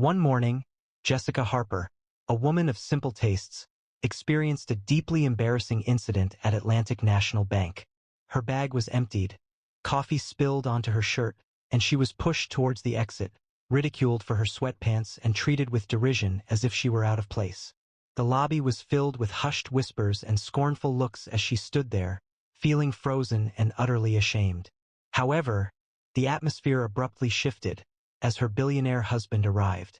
One morning, Jessica Harper, a woman of simple tastes, experienced a deeply embarrassing incident at Atlantic National Bank. Her bag was emptied, coffee spilled onto her shirt, and she was pushed towards the exit, ridiculed for her sweatpants and treated with derision as if she were out of place. The lobby was filled with hushed whispers and scornful looks as she stood there, feeling frozen and utterly ashamed. However, the atmosphere abruptly shifted as her billionaire husband arrived.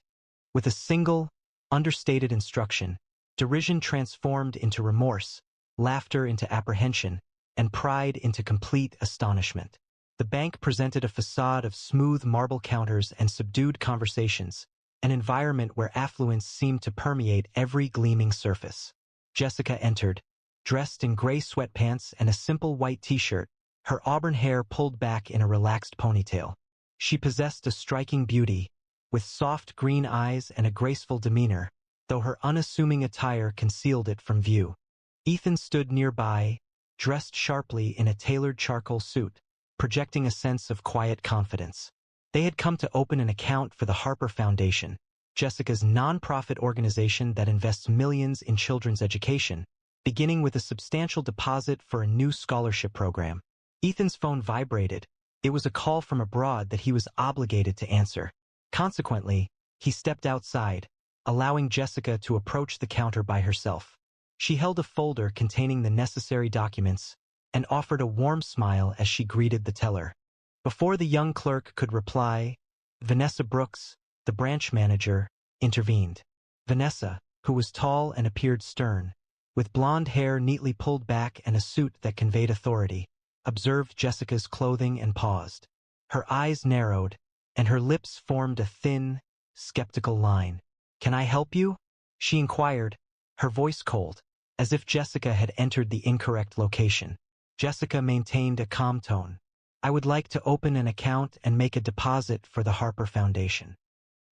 With a single, understated instruction, derision transformed into remorse, laughter into apprehension, and pride into complete astonishment. The bank presented a facade of smooth marble counters and subdued conversations, an environment where affluence seemed to permeate every gleaming surface. Jessica entered, dressed in gray sweatpants and a simple white t-shirt, her auburn hair pulled back in a relaxed ponytail. She possessed a striking beauty, with soft green eyes and a graceful demeanor, though her unassuming attire concealed it from view. Ethan stood nearby, dressed sharply in a tailored charcoal suit, projecting a sense of quiet confidence. They had come to open an account for the Harper Foundation, Jessica's nonprofit organization that invests millions in children's education, beginning with a substantial deposit for a new scholarship program. Ethan's phone vibrated. It was a call from abroad that he was obligated to answer. Consequently, he stepped outside, allowing Jessica to approach the counter by herself. She held a folder containing the necessary documents and offered a warm smile as she greeted the teller. Before the young clerk could reply, Vanessa Brooks, the branch manager, intervened. Vanessa, who was tall and appeared stern, with blonde hair neatly pulled back and a suit that conveyed authority, observed Jessica's clothing and paused. Her eyes narrowed, and her lips formed a thin, skeptical line. "Can I help you?" she inquired, her voice cold, as if Jessica had entered the incorrect location. Jessica maintained a calm tone. "I would like to open an account and make a deposit for the Harper Foundation."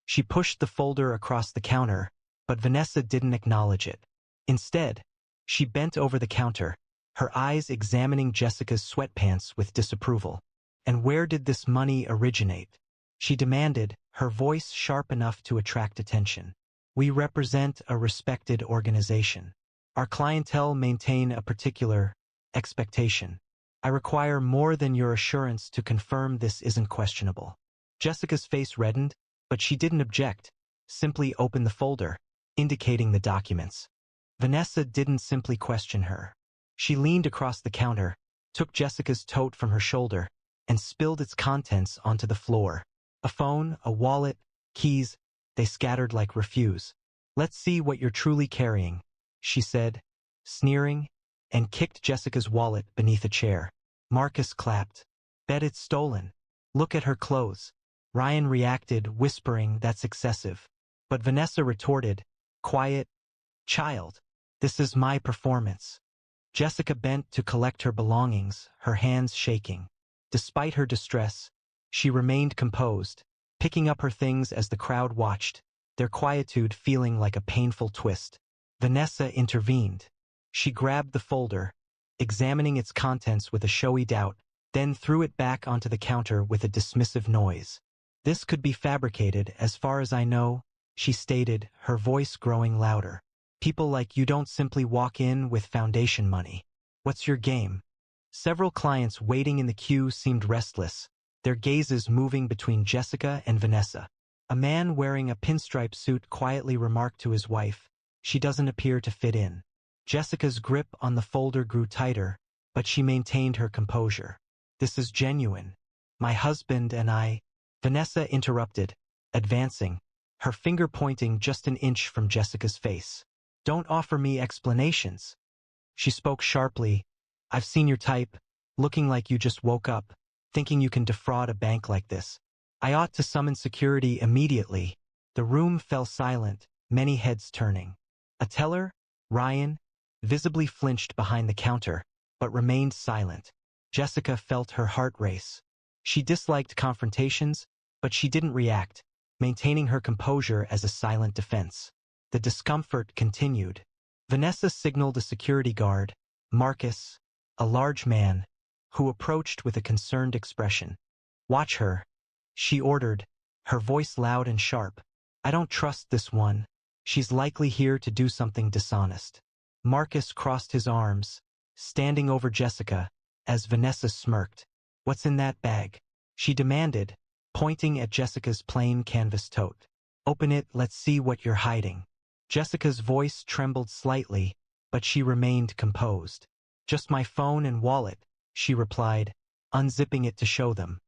She pushed the folder across the counter, but Vanessa didn't acknowledge it. Instead, she bent over the counter, her eyes examining Jessica's sweatpants with disapproval. "And where did this money originate?" she demanded, her voice sharp enough to attract attention. "We represent a respected organization. Our clientele maintain a particular expectation. I require more than your assurance to confirm this isn't questionable." Jessica's face reddened, but she didn't object, simply opened the folder, indicating the documents. Vanessa didn't simply question her. She leaned across the counter, took Jessica's tote from her shoulder, and spilled its contents onto the floor. A phone, a wallet, keys, they scattered like refuse. "Let's see what you're truly carrying," she said, sneering, and kicked Jessica's wallet beneath a chair. Marcus clapped. "Bet it's stolen. Look at her clothes." Ryan reacted, whispering, "That's excessive." But Vanessa retorted, "Quiet, child. This is my performance." Jessica bent to collect her belongings, her hands shaking. Despite her distress, she remained composed, picking up her things as the crowd watched, their quietude feeling like a painful twist. Vanessa intervened. She grabbed the folder, examining its contents with a showy doubt, then threw it back onto the counter with a dismissive noise. "This could be fabricated, as far as I know," she stated, her voice growing louder. "People like you don't simply walk in with foundation money. What's your game?" Several clients waiting in the queue seemed restless, their gazes moving between Jessica and Vanessa. A man wearing a pinstripe suit quietly remarked to his wife, "She doesn't appear to fit in." Jessica's grip on the folder grew tighter, but she maintained her composure. "This is genuine. My husband and I—" Vanessa interrupted, advancing, her finger pointing just an inch from Jessica's face. "Don't offer me explanations." She spoke sharply. "I've seen your type, looking like you just woke up, thinking you can defraud a bank like this. I ought to summon security immediately." The room fell silent, many heads turning. A teller, Ryan, visibly flinched behind the counter, but remained silent. Jessica felt her heart race. She disliked confrontations, but she didn't react, maintaining her composure as a silent defense. The discomfort continued. Vanessa signaled a security guard, Marcus, a large man, who approached with a concerned expression. "Watch her," she ordered, her voice loud and sharp. I don't trust this one. She's likely here to do something dishonest. Marcus crossed his arms, standing over Jessica, as Vanessa smirked. What's in that bag? She demanded, pointing at Jessica's plain canvas tote. Open it, let's see what you're hiding. Jessica's voice trembled slightly, but she remained composed. Just my phone and wallet, she replied, unzipping it to show them.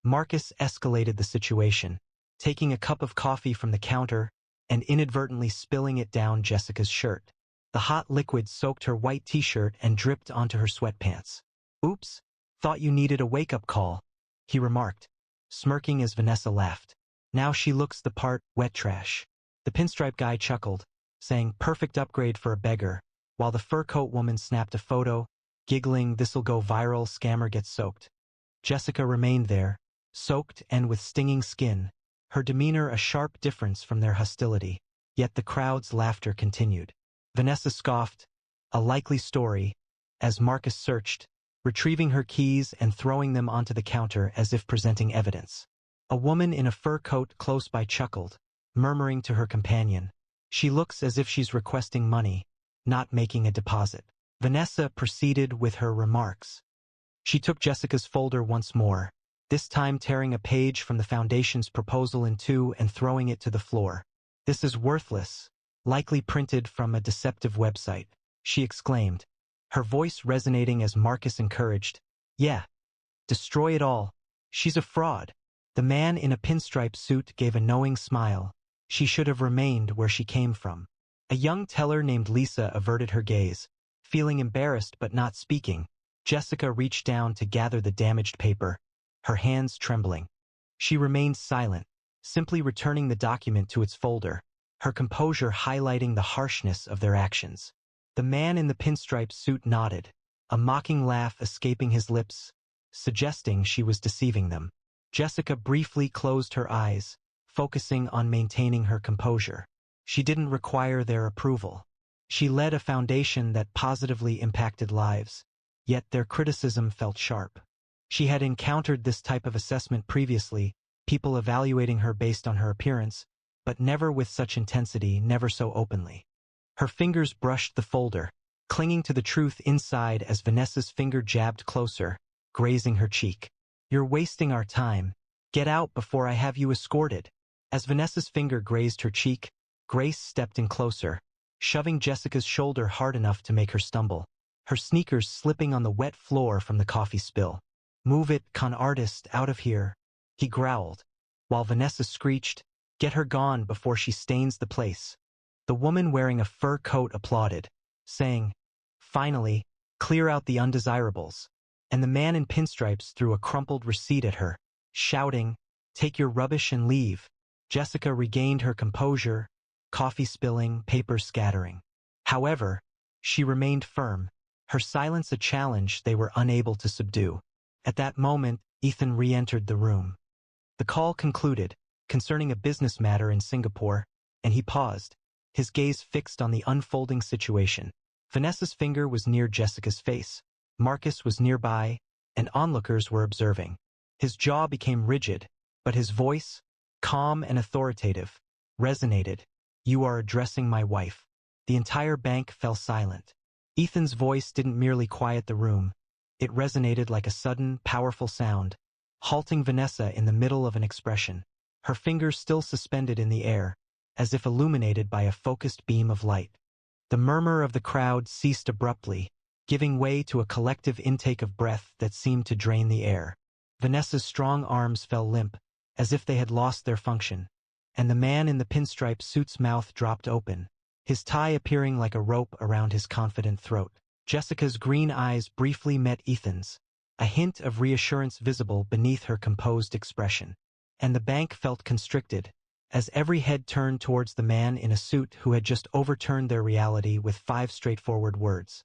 Marcus escalated the situation, taking a cup of coffee from the counter and inadvertently spilling it down Jessica's shirt. The hot liquid soaked her white t-shirt and dripped onto her sweatpants. Oops, thought you needed a wake-up call, he remarked, smirking as Vanessa laughed. Now she looks the part, wet trash. The pinstripe guy chuckled, saying perfect upgrade for a beggar, while the fur coat woman snapped a photo, giggling this'll go viral, scammer gets soaked. Jessica remained there, soaked and with stinging skin, her demeanor a sharp difference from their hostility. Yet the crowd's laughter continued. Vanessa scoffed, a likely story, as Marcus searched, retrieving her keys and throwing them onto the counter as if presenting evidence. A woman in a fur coat close by chuckled, murmuring to her companion, she looks as if she's requesting money, not making a deposit. Vanessa proceeded with her remarks. She took Jessica's folder once more, this time tearing a page from the Foundation's proposal in two and throwing it to the floor. This is worthless, likely printed from a deceptive website, she exclaimed, her voice resonating as Marcus encouraged. Yeah, destroy it all. She's a fraud. The man in a pinstripe suit gave a knowing smile. She should have remained where she came from. A young teller named Lisa averted her gaze, feeling embarrassed but not speaking. Jessica reached down to gather the damaged paper, her hands trembling. She remained silent, simply returning the document to its folder, her composure highlighting the harshness of their actions. The man in the pinstripe suit nodded, a mocking laugh escaping his lips, suggesting she was deceiving them. Jessica briefly closed her eyes, focusing on maintaining her composure. She didn't require their approval. She led a foundation that positively impacted lives, yet their criticism felt sharp. She had encountered this type of assessment previously, people evaluating her based on her appearance, but never with such intensity, never so openly. Her fingers brushed the folder, clinging to the truth inside as Vanessa's finger jabbed closer, grazing her cheek. You're wasting our time. Get out before I have you escorted. As Vanessa's finger grazed her cheek, Grace stepped in closer, shoving Jessica's shoulder hard enough to make her stumble, her sneakers slipping on the wet floor from the coffee spill. Move it, con artist, out of here, he growled, while Vanessa screeched, get her gone before she stains the place. The woman wearing a fur coat applauded, saying, finally, clear out the undesirables. And the man in pinstripes threw a crumpled receipt at her, shouting, take your rubbish and leave. Jessica regained her composure, coffee spilling, paper scattering. However, she remained firm, her silence a challenge they were unable to subdue. At that moment, Ethan re-entered the room. The call concluded, concerning a business matter in Singapore, and he paused, his gaze fixed on the unfolding situation. Vanessa's finger was near Jessica's face. Marcus was nearby, and onlookers were observing. His jaw became rigid, but his voice, calm and authoritative, resonated. You are addressing my wife. The entire bank fell silent. Ethan's voice didn't merely quiet the room. It resonated like a sudden, powerful sound, halting Vanessa in the middle of an expression, her fingers still suspended in the air, as if illuminated by a focused beam of light. The murmur of the crowd ceased abruptly, giving way to a collective intake of breath that seemed to drain the air. Vanessa's strong arms fell limp, as if they had lost their function, and the man in the pinstripe suit's mouth dropped open, his tie appearing like a rope around his confident throat. Jessica's green eyes briefly met Ethan's, a hint of reassurance visible beneath her composed expression. And the bank felt constricted, as every head turned towards the man in a suit who had just overturned their reality with 5 straightforward words.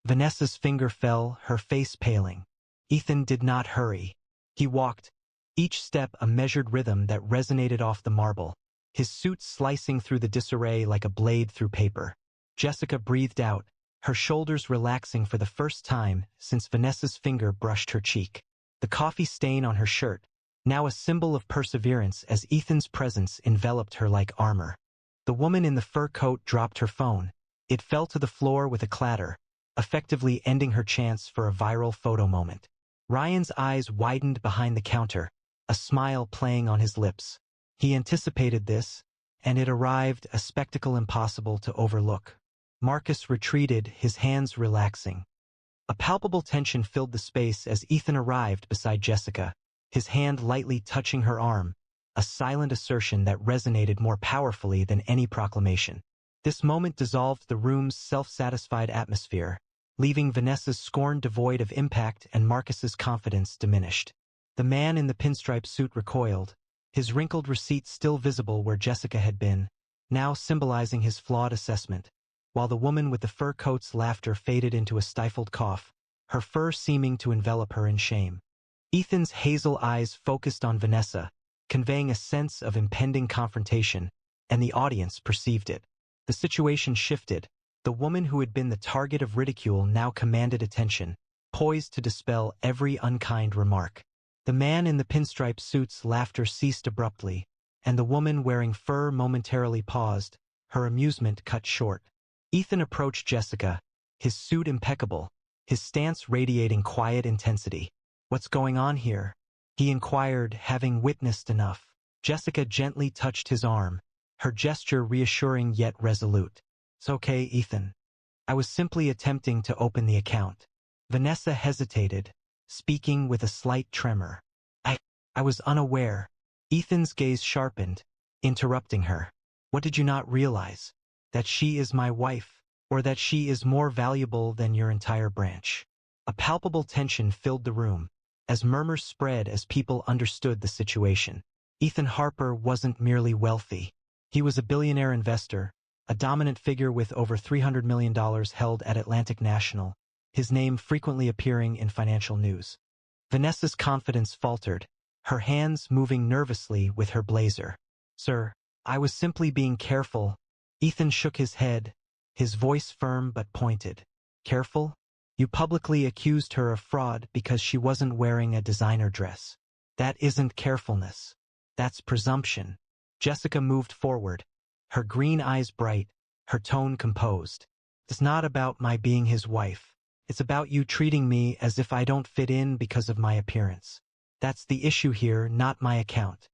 Vanessa's finger fell, her face paling. Ethan did not hurry. He walked, each step a measured rhythm that resonated off the marble, his suit slicing through the disarray like a blade through paper. Jessica breathed out, her shoulders relaxing for the first time since Vanessa's finger brushed her cheek. The coffee stain on her shirt, now a symbol of perseverance as Ethan's presence enveloped her like armor. The woman in the fur coat dropped her phone. It fell to the floor with a clatter, effectively ending her chance for a viral photo moment. Ryan's eyes widened behind the counter, a smile playing on his lips. He anticipated this, and it arrived, a spectacle impossible to overlook. Marcus retreated, his hands relaxing. A palpable tension filled the space as Ethan arrived beside Jessica, his hand lightly touching her arm, a silent assertion that resonated more powerfully than any proclamation. This moment dissolved the room's self-satisfied atmosphere, leaving Vanessa's scorn devoid of impact and Marcus's confidence diminished. The man in the pinstripe suit recoiled, his wrinkled receipt still visible where Jessica had been, now symbolizing his flawed assessment, while the woman with the fur coat's laughter faded into a stifled cough, her fur seeming to envelop her in shame. Ethan's hazel eyes focused on Vanessa, conveying a sense of impending confrontation, and the audience perceived it. The situation shifted. The woman who had been the target of ridicule now commanded attention, poised to dispel every unkind remark. The man in the pinstripe suit's laughter ceased abruptly, and the woman wearing fur momentarily paused, her amusement cut short. Ethan approached Jessica, his suit impeccable, his stance radiating quiet intensity. "What's going on here?" he inquired, having witnessed enough. Jessica gently touched his arm, her gesture reassuring yet resolute. "It's okay, Ethan. I was simply attempting to open the account." Vanessa hesitated, speaking with a slight tremor. I was unaware." Ethan's gaze sharpened, interrupting her. "What did you not realize? That she is my wife, or that she is more valuable than your entire branch?" A palpable tension filled the room, as murmurs spread as people understood the situation. Ethan Harper wasn't merely wealthy. He was a billionaire investor, a dominant figure with over $300 million held at Atlantic National, his name frequently appearing in financial news. Vanessa's confidence faltered, her hands moving nervously with her blazer. "Sir, I was simply being careful." Ethan shook his head, his voice firm but pointed. "Careful? You publicly accused her of fraud because she wasn't wearing a designer dress. That isn't carefulness. That's presumption." Jessica moved forward, her green eyes bright, her tone composed. "It's not about my being his wife. It's about you treating me as if I don't fit in because of my appearance. That's the issue here, not my account."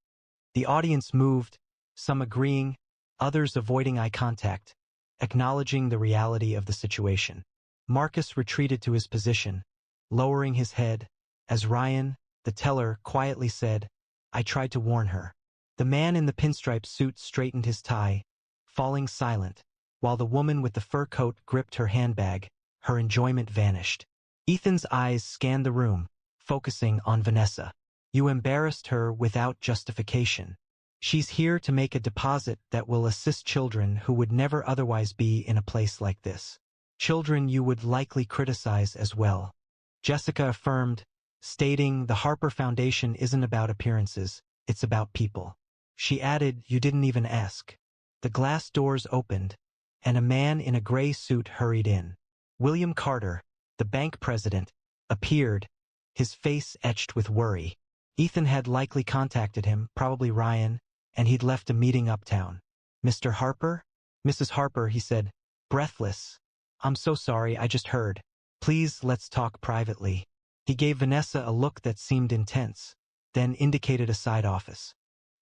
The audience moved, some agreeing, others avoiding eye contact, acknowledging the reality of the situation. Marcus retreated to his position, lowering his head, as Ryan, the teller, quietly said, "I tried to warn her." The man in the pinstripe suit straightened his tie, falling silent, while the woman with the fur coat gripped her handbag, her enjoyment vanished. Ethan's eyes scanned the room, focusing on Vanessa. "You embarrassed her without justification. She's here to make a deposit that will assist children who would never otherwise be in a place like this. Children you would likely criticize as well." Jessica affirmed, stating the Harper Foundation isn't about appearances, it's about people. She added, "You didn't even ask." The glass doors opened, and a man in a gray suit hurried in. William Carter, the bank president, appeared, his face etched with worry. Ethan had likely contacted him, probably Ryan, and he'd left a meeting uptown. "Mr. Harper?" "Mrs. Harper," he said, breathless. "I'm so sorry, I just heard. Please, let's talk privately." He gave Vanessa a look that seemed intense, then indicated a side office.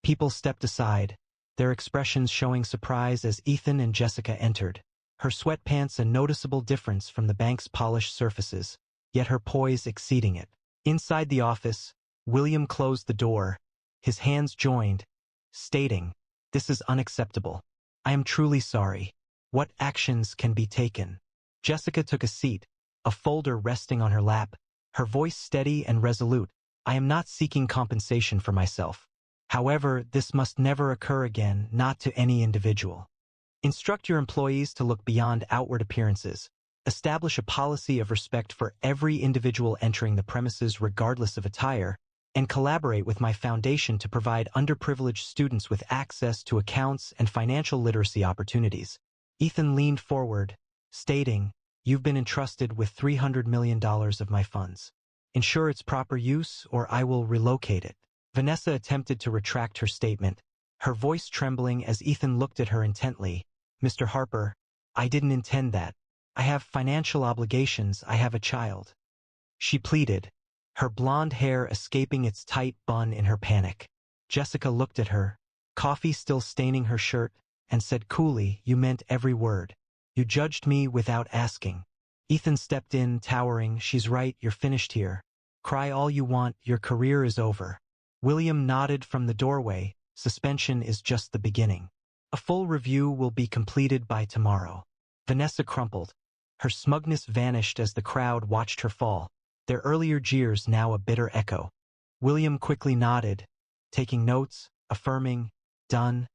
People stepped aside, their expressions showing surprise as Ethan and Jessica entered. Her sweatpants a noticeable difference from the bank's polished surfaces, yet her poise exceeding it. Inside the office, William closed the door, his hands joined, stating, "This is unacceptable. I am truly sorry. What actions can be taken?" Jessica took a seat, a folder resting on her lap, her voice steady and resolute. "I am not seeking compensation for myself. However, this must never occur again, not to any individual. Instruct your employees to look beyond outward appearances. Establish a policy of respect for every individual entering the premises regardless of attire, and collaborate with my foundation to provide underprivileged students with access to accounts and financial literacy opportunities." Ethan leaned forward, stating, "You've been entrusted with $300 million of my funds. Ensure its proper use or I will relocate it." Vanessa attempted to retract her statement, her voice trembling as Ethan looked at her intently. Mr. Harper, I didn't intend that. I have financial obligations, I have a child. She pleaded, her blonde hair escaping its tight bun in her panic. Jessica looked at her, coffee still staining her shirt, and said coolly, you meant every word. You judged me without asking. Ethan stepped in, towering, she's right, you're finished here. Cry all you want, your career is over. William nodded from the doorway, suspension is just the beginning. A full review will be completed by tomorrow. Vanessa crumpled. Her smugness vanished as the crowd watched her fall, their earlier jeers now a bitter echo. William quickly nodded, taking notes, affirming, done,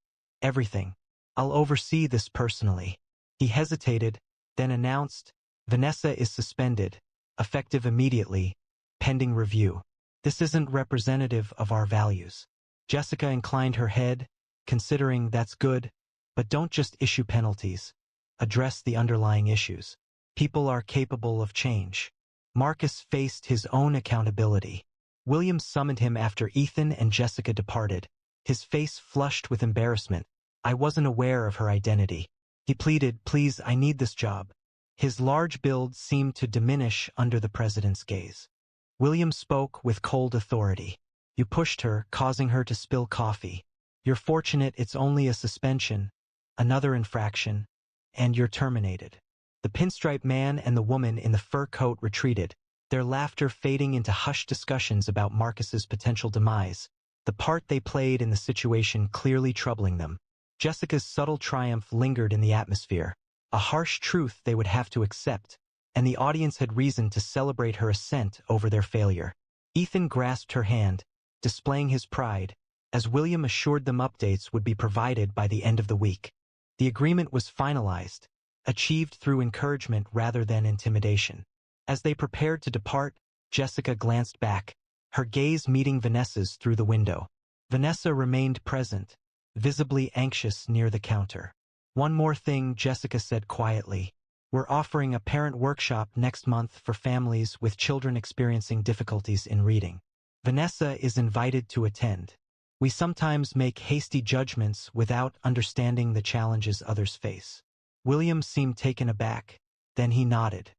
everything. I'll oversee this personally. He hesitated, then announced, Vanessa is suspended, effective immediately, pending review. This isn't representative of our values. Jessica inclined her head, considering that's good, but don't just issue penalties. Address the underlying issues. People are capable of change. Marcus faced his own accountability. William summoned him after Ethan and Jessica departed, his face flushed with embarrassment. I wasn't aware of her identity. He pleaded, please, I need this job. His large build seemed to diminish under the president's gaze. William spoke with cold authority. You pushed her, causing her to spill coffee. You're fortunate it's only a suspension, another infraction, and you're terminated. The pinstripe man and the woman in the fur coat retreated, their laughter fading into hushed discussions about Marcus's potential demise, the part they played in the situation clearly troubling them. Jessica's subtle triumph lingered in the atmosphere, a harsh truth they would have to accept, and the audience had reason to celebrate her ascent over their failure. Ethan grasped her hand, displaying his pride, as William assured them updates would be provided by the end of the week. The agreement was finalized, achieved through encouragement rather than intimidation. As they prepared to depart, Jessica glanced back, her gaze meeting Vanessa's through the window. Vanessa remained present, visibly anxious near the counter. One more thing, Jessica said quietly. We're offering a parent workshop next month for families with children experiencing difficulties in reading. Vanessa is invited to attend. We sometimes make hasty judgments without understanding the challenges others face. William seemed taken aback, then he nodded.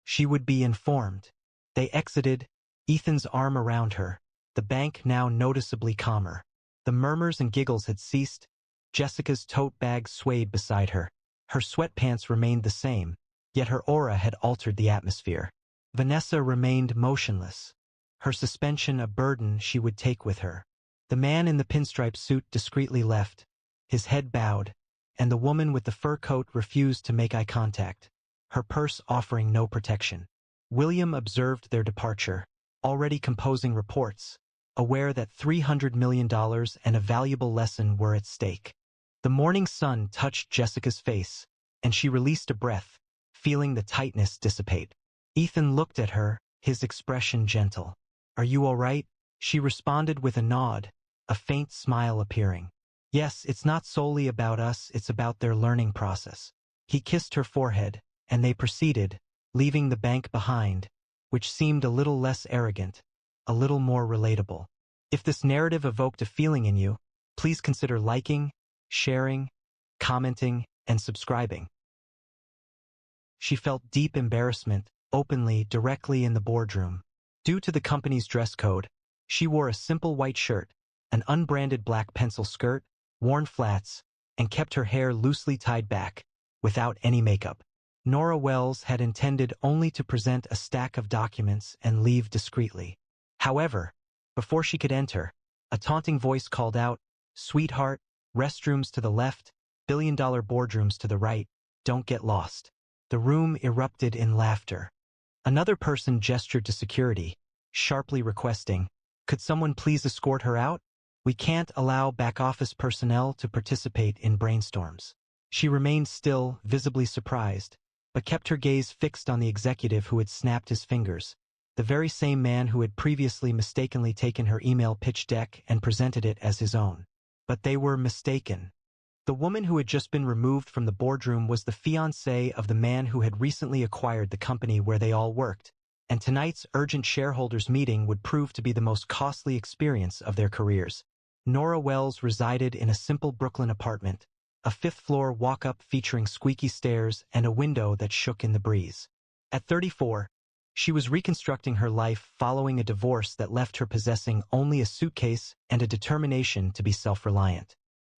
She would be informed. They exited, Ethan's arm around her, the bank now noticeably calmer. The murmurs and giggles had ceased. Jessica's tote bag swayed beside her. Her sweatpants remained the same, yet her aura had altered the atmosphere. Vanessa remained motionless, her suspension a burden she would take with her. The man in the pinstripe suit discreetly left, his head bowed, and the woman with the fur coat refused to make eye contact, her purse offering no protection. William observed their departure, already composing reports, aware that $300 million and a valuable lesson were at stake. The morning sun touched Jessica's face, and she released a breath, feeling the tightness dissipate. Ethan looked at her, his expression gentle. Are you all right? She responded with a nod, a faint smile appearing. Yes, it's not solely about us, it's about their learning process. He kissed her forehead, and they proceeded, leaving the bank behind, which seemed a little less arrogant, a little more relatable. If this narrative evoked a feeling in you, please consider liking, sharing, commenting, and subscribing. She felt deep embarrassment, openly, directly in the boardroom. Due to the company's dress code, she wore a simple white shirt, an unbranded black pencil skirt, worn flats, and kept her hair loosely tied back, without any makeup. Nora Wells had intended only to present a stack of documents and leave discreetly. However, before she could enter, a taunting voice called out, "Sweetheart, restrooms to the left, billion-dollar boardrooms to the right, don't get lost." The room erupted in laughter. Another person gestured to security, sharply requesting, "Could someone please escort her out? We can't allow back-office personnel to participate in brainstorms." She remained still, visibly surprised, but kept her gaze fixed on the executive who had snapped his fingers, the very same man who had previously mistakenly taken her email pitch deck and presented it as his own. But they were mistaken. The woman who had just been removed from the boardroom was the fiancée of the man who had recently acquired the company where they all worked, and tonight's urgent shareholders meeting would prove to be the most costly experience of their careers. Nora Wells resided in a simple Brooklyn apartment, a fifth-floor walk-up featuring squeaky stairs and a window that shook in the breeze. At 34, she was reconstructing her life following a divorce that left her possessing only a suitcase and a determination to be self-reliant.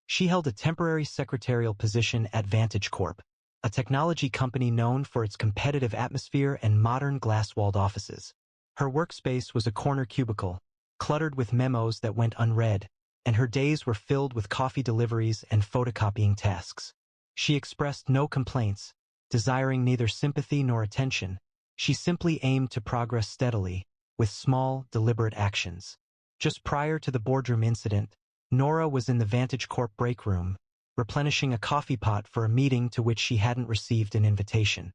She held a temporary secretarial position at Vantage Corp, a technology company known for its competitive atmosphere and modern glass-walled offices. Her workspace was a corner cubicle, cluttered with memos that went unread, and her days were filled with coffee deliveries and photocopying tasks. She expressed no complaints, desiring neither sympathy nor attention. She simply aimed to progress steadily, with small, deliberate actions. Just prior to the boardroom incident, Nora was in the Vantage Corp break room, replenishing a coffee pot for a meeting to which she hadn't received an invitation.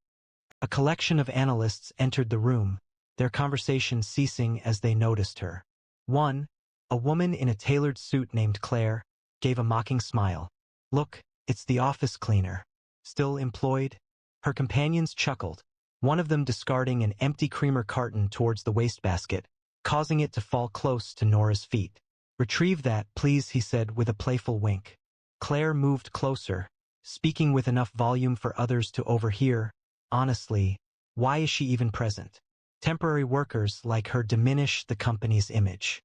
A collection of analysts entered the room, their conversation ceasing as they noticed her. One, a woman in a tailored suit named Claire, gave a mocking smile. "Look, it's the office cleaner. Still employed?" Her companions chuckled, one of them discarding an empty creamer carton towards the wastebasket, causing it to fall close to Nora's feet. "Retrieve that, please," he said with a playful wink. Claire moved closer, speaking with enough volume for others to overhear. Honestly, why is she even present? Temporary workers like her diminish the company's image.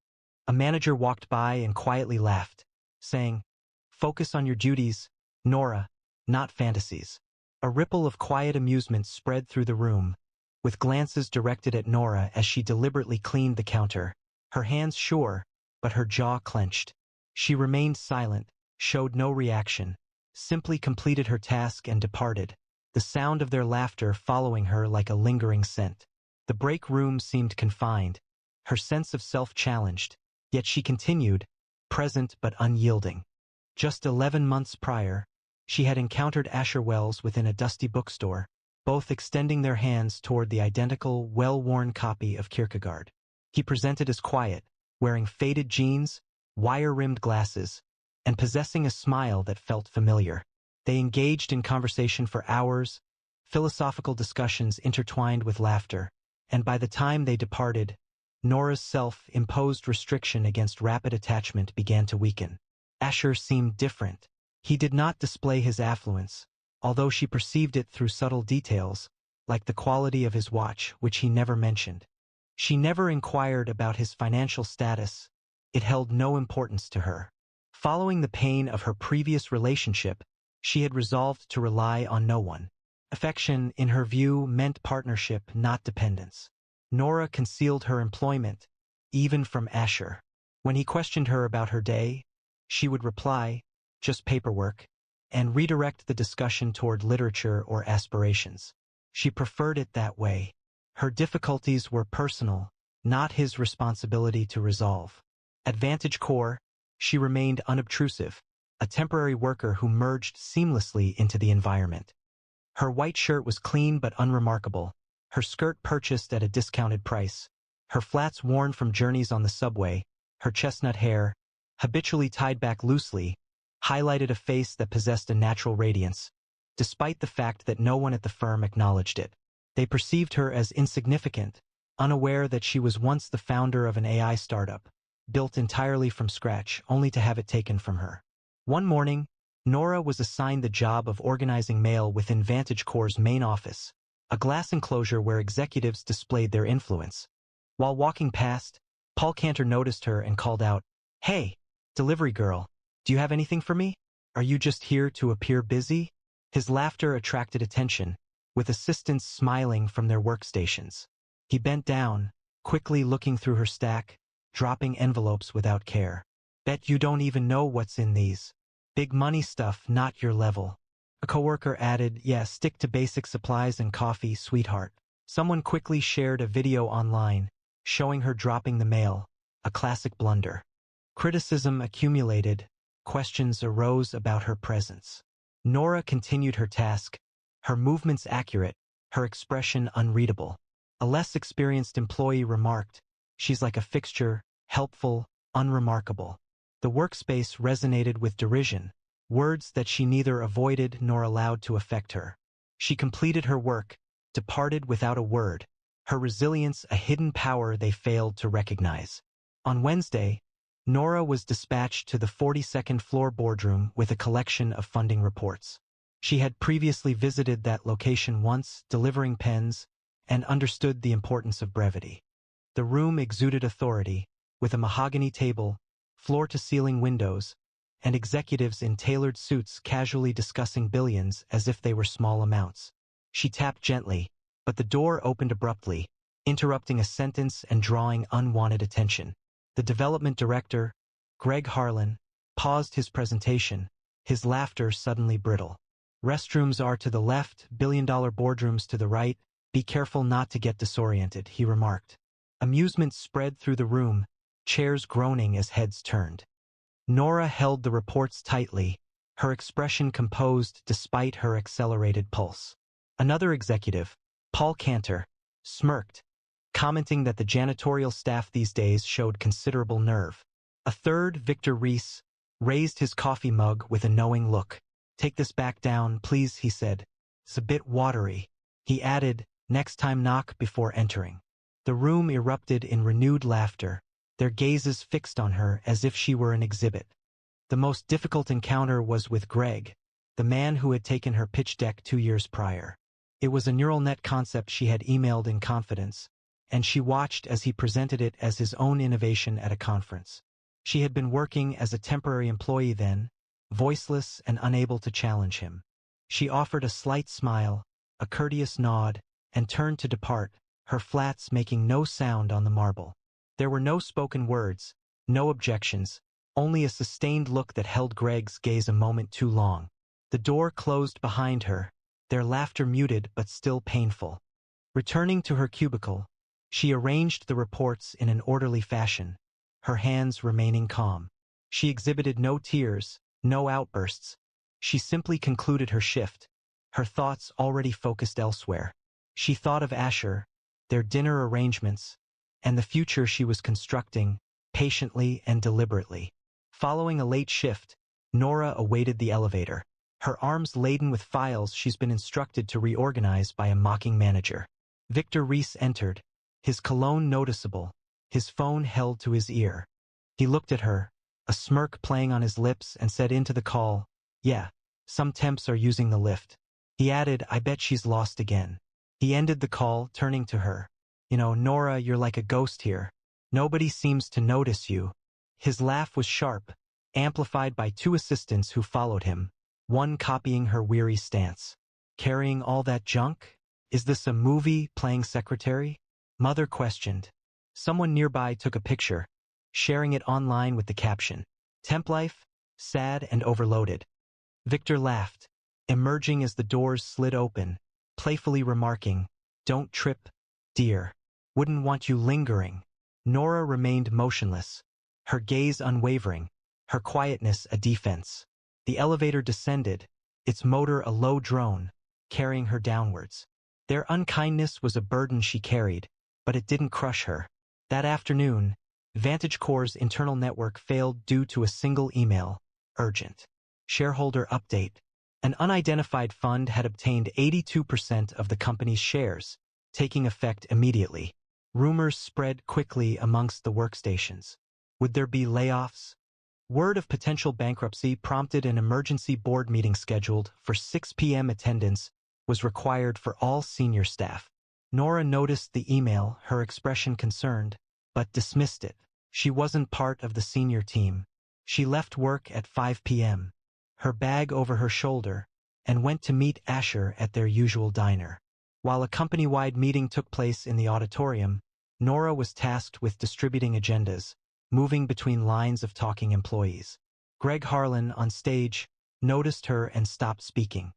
A manager walked by and quietly laughed, saying, "Focus on your duties, Nora, not fantasies." A ripple of quiet amusement spread through the room, with glances directed at Nora as she deliberately cleaned the counter, her hands sure, but her jaw clenched. She remained silent, showed no reaction, simply completed her task and departed, the sound of their laughter following her like a lingering scent. The break room seemed confined, her sense of self challenged, yet she continued, present but unyielding. Just 11 months prior, she had encountered Asher Wells within a dusty bookstore, both extending their hands toward the identical, well-worn copy of Kierkegaard. He presented as quiet, wearing faded jeans, wire-rimmed glasses, and possessing a smile that felt familiar. They engaged in conversation for hours, philosophical discussions intertwined with laughter, and by the time they departed, Nora's self-imposed restriction against rapid attachment began to weaken. Asher seemed different. He did not display his affluence, although she perceived it through subtle details, like the quality of his watch, which he never mentioned. She never inquired about his financial status. It held no importance to her. Following the pain of her previous relationship, she had resolved to rely on no one. Affection, in her view, meant partnership, not dependence. Nora concealed her employment, even from Asher. When he questioned her about her day, she would reply, "Just paperwork," and redirect the discussion toward literature or aspirations. She preferred it that way. Her difficulties were personal, not his responsibility to resolve. At Vantage Corp, she remained unobtrusive, a temporary worker who merged seamlessly into the environment. Her white shirt was clean but unremarkable, her skirt purchased at a discounted price, her flats worn from journeys on the subway, her chestnut hair, habitually tied back loosely, highlighted a face that possessed a natural radiance, despite the fact that no one at the firm acknowledged it. They perceived her as insignificant, unaware that she was once the founder of an AI startup, built entirely from scratch, only to have it taken from her. One morning, Nora was assigned the job of organizing mail within Vantage Corp's main office, a glass enclosure where executives displayed their influence. While walking past, Paul Cantor noticed her and called out, "Hey, delivery girl, do you have anything for me? Are you just here to appear busy?" His laughter attracted attention, with assistants smiling from their workstations. He bent down, quickly looking through her stack, dropping envelopes without care. "Bet you don't even know what's in these. Big money stuff, not your level." A coworker added, "Yeah, stick to basic supplies and coffee, sweetheart." Someone quickly shared a video online, showing her dropping the mail, a classic blunder. Criticism accumulated, questions arose about her presence. Nora continued her task, her movements accurate, her expression unreadable. A less experienced employee remarked, "She's like a fixture, helpful, unremarkable." The workspace resonated with derision, words that she neither avoided nor allowed to affect her. She completed her work, departed without a word, her resilience a hidden power they failed to recognize. On Wednesday, Nora was dispatched to the 42nd floor boardroom with a collection of funding reports. She had previously visited that location once, delivering pens, and understood the importance of brevity. The room exuded authority, with a mahogany table, floor-to-ceiling windows, and executives in tailored suits casually discussing billions as if they were small amounts. She tapped gently, but the door opened abruptly, interrupting a sentence and drawing unwanted attention. The development director, Greg Harlan, paused his presentation, his laughter suddenly brittle. "Restrooms are to the left, billion-dollar boardrooms to the right. Be careful not to get disoriented," he remarked. Amusement spread through the room, chairs groaning as heads turned. Nora held the reports tightly, her expression composed despite her accelerated pulse. Another executive, Paul Cantor, smirked, commenting that the janitorial staff these days showed considerable nerve. A third, Victor Reese, raised his coffee mug with a knowing look. "Take this back down, please," he said. "It's a bit watery." He added, "Next time knock before entering." The room erupted in renewed laughter, their gazes fixed on her as if she were an exhibit. The most difficult encounter was with Greg, the man who had taken her pitch deck 2 years prior. It was a neural net concept she had emailed in confidence, and she watched as he presented it as his own innovation at a conference. She had been working as a temporary employee then, voiceless and unable to challenge him. She offered a slight smile, a courteous nod, and turned to depart, her flats making no sound on the marble. There were no spoken words, no objections, only a sustained look that held Greg's gaze a moment too long. The door closed behind her, their laughter muted but still painful. Returning to her cubicle, she arranged the reports in an orderly fashion, her hands remaining calm. She exhibited no tears, no outbursts. She simply concluded her shift, her thoughts already focused elsewhere. She thought of Asher, their dinner arrangements, and the future she was constructing, patiently and deliberately. Following a late shift, Nora awaited the elevator, her arms laden with files she's been instructed to reorganize by a mocking manager. Victor Reese entered, his cologne noticeable, his phone held to his ear. He looked at her, a smirk playing on his lips, and said into the call, "Yeah, some temps are using the lift." He added, "I bet she's lost again." He ended the call, turning to her. "You know, Nora, you're like a ghost here. Nobody seems to notice you." His laugh was sharp, amplified by 2 assistants who followed him, one copying her weary stance. "Carrying all that junk? Is this a movie, playing secretary?" Mother questioned. Someone nearby took a picture, sharing it online with the caption, "Temp life, sad and overloaded." Victor laughed, emerging as the doors slid open, playfully remarking, "Don't trip, dear. Wouldn't want you lingering." Nora remained motionless, her gaze unwavering, her quietness a defense. The elevator descended, its motor a low drone, carrying her downwards. Their unkindness was a burden she carried, but it didn't crush her. That afternoon, VantageCore's internal network failed due to a single email, urgent. Shareholder update. An unidentified fund had obtained 82% of the company's shares, taking effect immediately. Rumors spread quickly amongst the workstations. Would there be layoffs? Word of potential bankruptcy prompted an emergency board meeting scheduled for 6 p.m. Attendance was required for all senior staff. Nora noticed the email, her expression concerned, but dismissed it. She wasn't part of the senior team. She left work at 5 p.m., her bag over her shoulder, and went to meet Asher at their usual diner. While a company-wide meeting took place in the auditorium, Nora was tasked with distributing agendas, moving between lines of talking employees. Greg Harlan, on stage, noticed her and stopped speaking.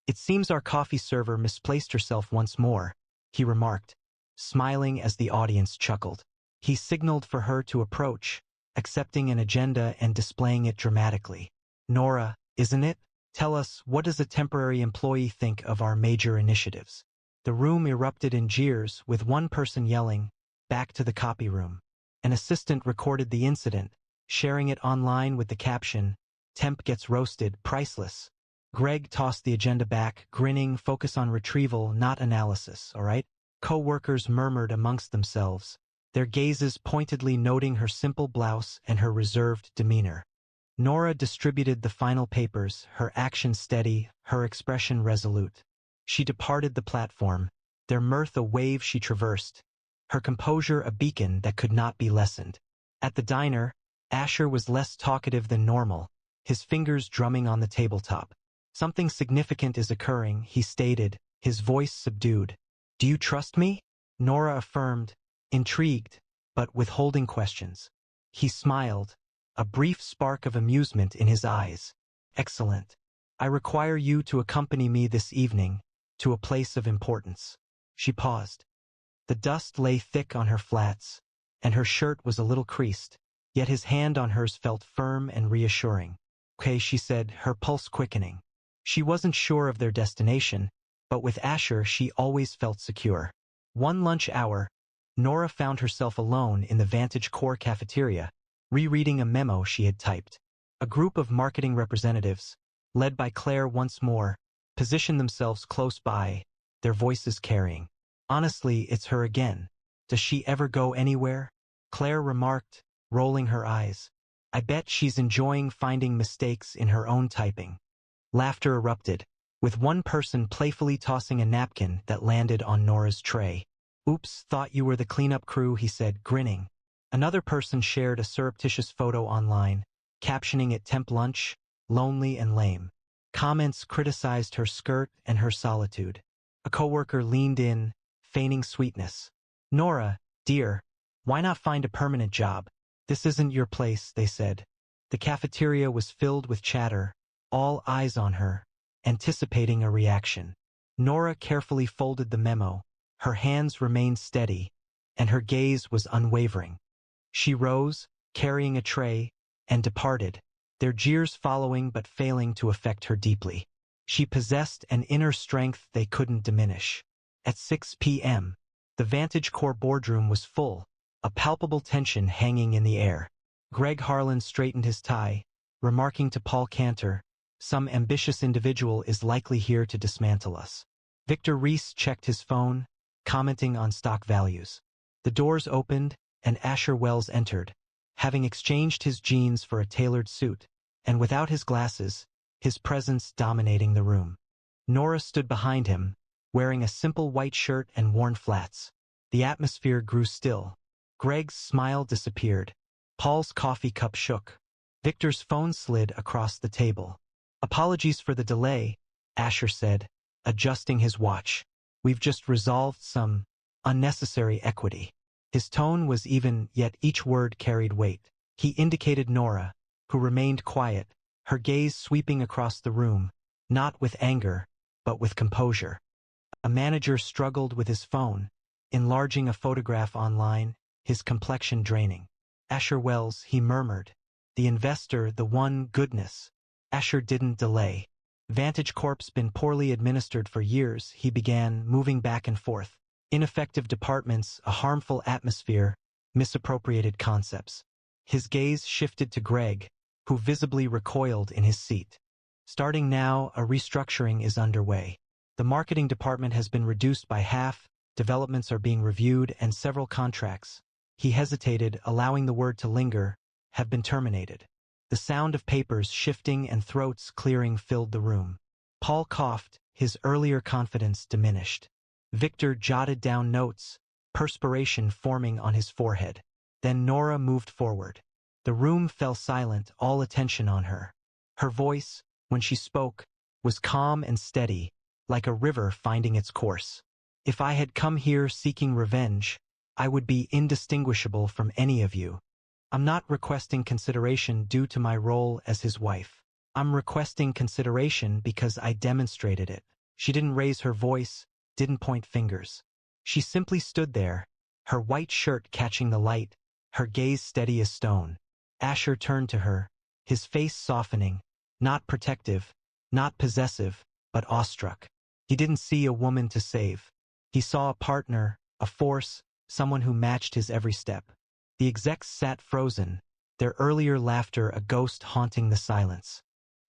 "It seems our coffee server misplaced herself once more," he remarked, smiling as the audience chuckled. He signaled for her to approach, accepting an agenda and displaying it dramatically. "Nora, isn't it? Tell us, what does a temporary employee think of our major initiatives?" The room erupted in jeers, with one person yelling, "Back to the copy room." An assistant recorded the incident, sharing it online with the caption, "Temp gets roasted, priceless." Greg tossed the agenda back, grinning, "Focus on retrieval, not analysis, all right?" Co-workers murmured amongst themselves, their gazes pointedly noting her simple blouse and her reserved demeanor. Nora distributed the final papers, her action steady, her expression resolute. She departed the platform, their mirth a wave she traversed, her composure a beacon that could not be lessened. At the diner, Asher was less talkative than normal, his fingers drumming on the tabletop. "Something significant is occurring," he stated, his voice subdued. "Do you trust me?" Nora affirmed, intrigued, but withholding questions. He smiled, a brief spark of amusement in his eyes. "Excellent. I require you to accompany me this evening, to a place of importance." She paused. The dust lay thick on her flats, and her shirt was a little creased, yet his hand on hers felt firm and reassuring. "Okay," she said, her pulse quickening. She wasn't sure of their destination, but with Asher she always felt secure. One lunch hour, Nora found herself alone in the Vantage Core cafeteria, rereading a memo she had typed. A group of marketing representatives, led by Claire once more, positioned themselves close by, their voices carrying. "Honestly, it's her again. Does she ever go anywhere?" Claire remarked, rolling her eyes. "I bet she's enjoying finding mistakes in her own typing." Laughter erupted, with one person playfully tossing a napkin that landed on Nora's tray. "Oops, thought you were the cleanup crew," he said, grinning. Another person shared a surreptitious photo online, captioning it "Temp lunch, lonely and lame." Comments criticized her skirt and her solitude. A coworker leaned in, feigning sweetness. "Nora, dear, why not find a permanent job? This isn't your place," they said. The cafeteria was filled with chatter, all eyes on her, anticipating a reaction. Nora carefully folded the memo, her hands remained steady, and her gaze was unwavering. She rose, carrying a tray, and departed, their jeers following but failing to affect her deeply. She possessed an inner strength they couldn't diminish. At 6 p.m., the Vantage Core boardroom was full, a palpable tension hanging in the air. Greg Harlan straightened his tie, remarking to Paul Cantor, "Some ambitious individual is likely here to dismantle us." Victor Reese checked his phone, commenting on stock values. The doors opened, and Asher Wells entered, having exchanged his jeans for a tailored suit, and without his glasses, his presence dominating the room. Nora stood behind him, wearing a simple white shirt and worn flats. The atmosphere grew still. Greg's smile disappeared. Paul's coffee cup shook. Victor's phone slid across the table. "Apologies for the delay," Asher said, adjusting his watch. "We've just resolved some unnecessary equity." His tone was even, yet each word carried weight. He indicated Nora, who remained quiet, her gaze sweeping across the room, not with anger, but with composure. A manager struggled with his phone, enlarging a photograph online, his complexion draining. "Asher Wells," he murmured. "The investor, the one, goodness." Asher didn't delay. "Vantage Corp's been poorly administered for years," he began, moving back and forth. "Ineffective departments, a harmful atmosphere, misappropriated concepts." His gaze shifted to Greg, who visibly recoiled in his seat. "Starting now, a restructuring is underway. The marketing department has been reduced by half, developments are being reviewed, and several contracts," he hesitated, allowing the word to linger, "have been terminated." The sound of papers shifting and throats clearing filled the room. Paul coughed, his earlier confidence diminished. Victor jotted down notes, perspiration forming on his forehead. Then Nora moved forward. The room fell silent, all attention on her. Her voice, when she spoke, was calm and steady, like a river finding its course. "If I had come here seeking revenge, I would be indistinguishable from any of you. I'm not requesting consideration due to my role as his wife. I'm requesting consideration because I demonstrated it." She didn't raise her voice, didn't point fingers. She simply stood there, her white shirt catching the light, her gaze steady as stone. Asher turned to her, his face softening, not protective, not possessive, but awestruck. He didn't see a woman to save. He saw a partner, a force, someone who matched his every step. The execs sat frozen, their earlier laughter a ghost haunting the silence.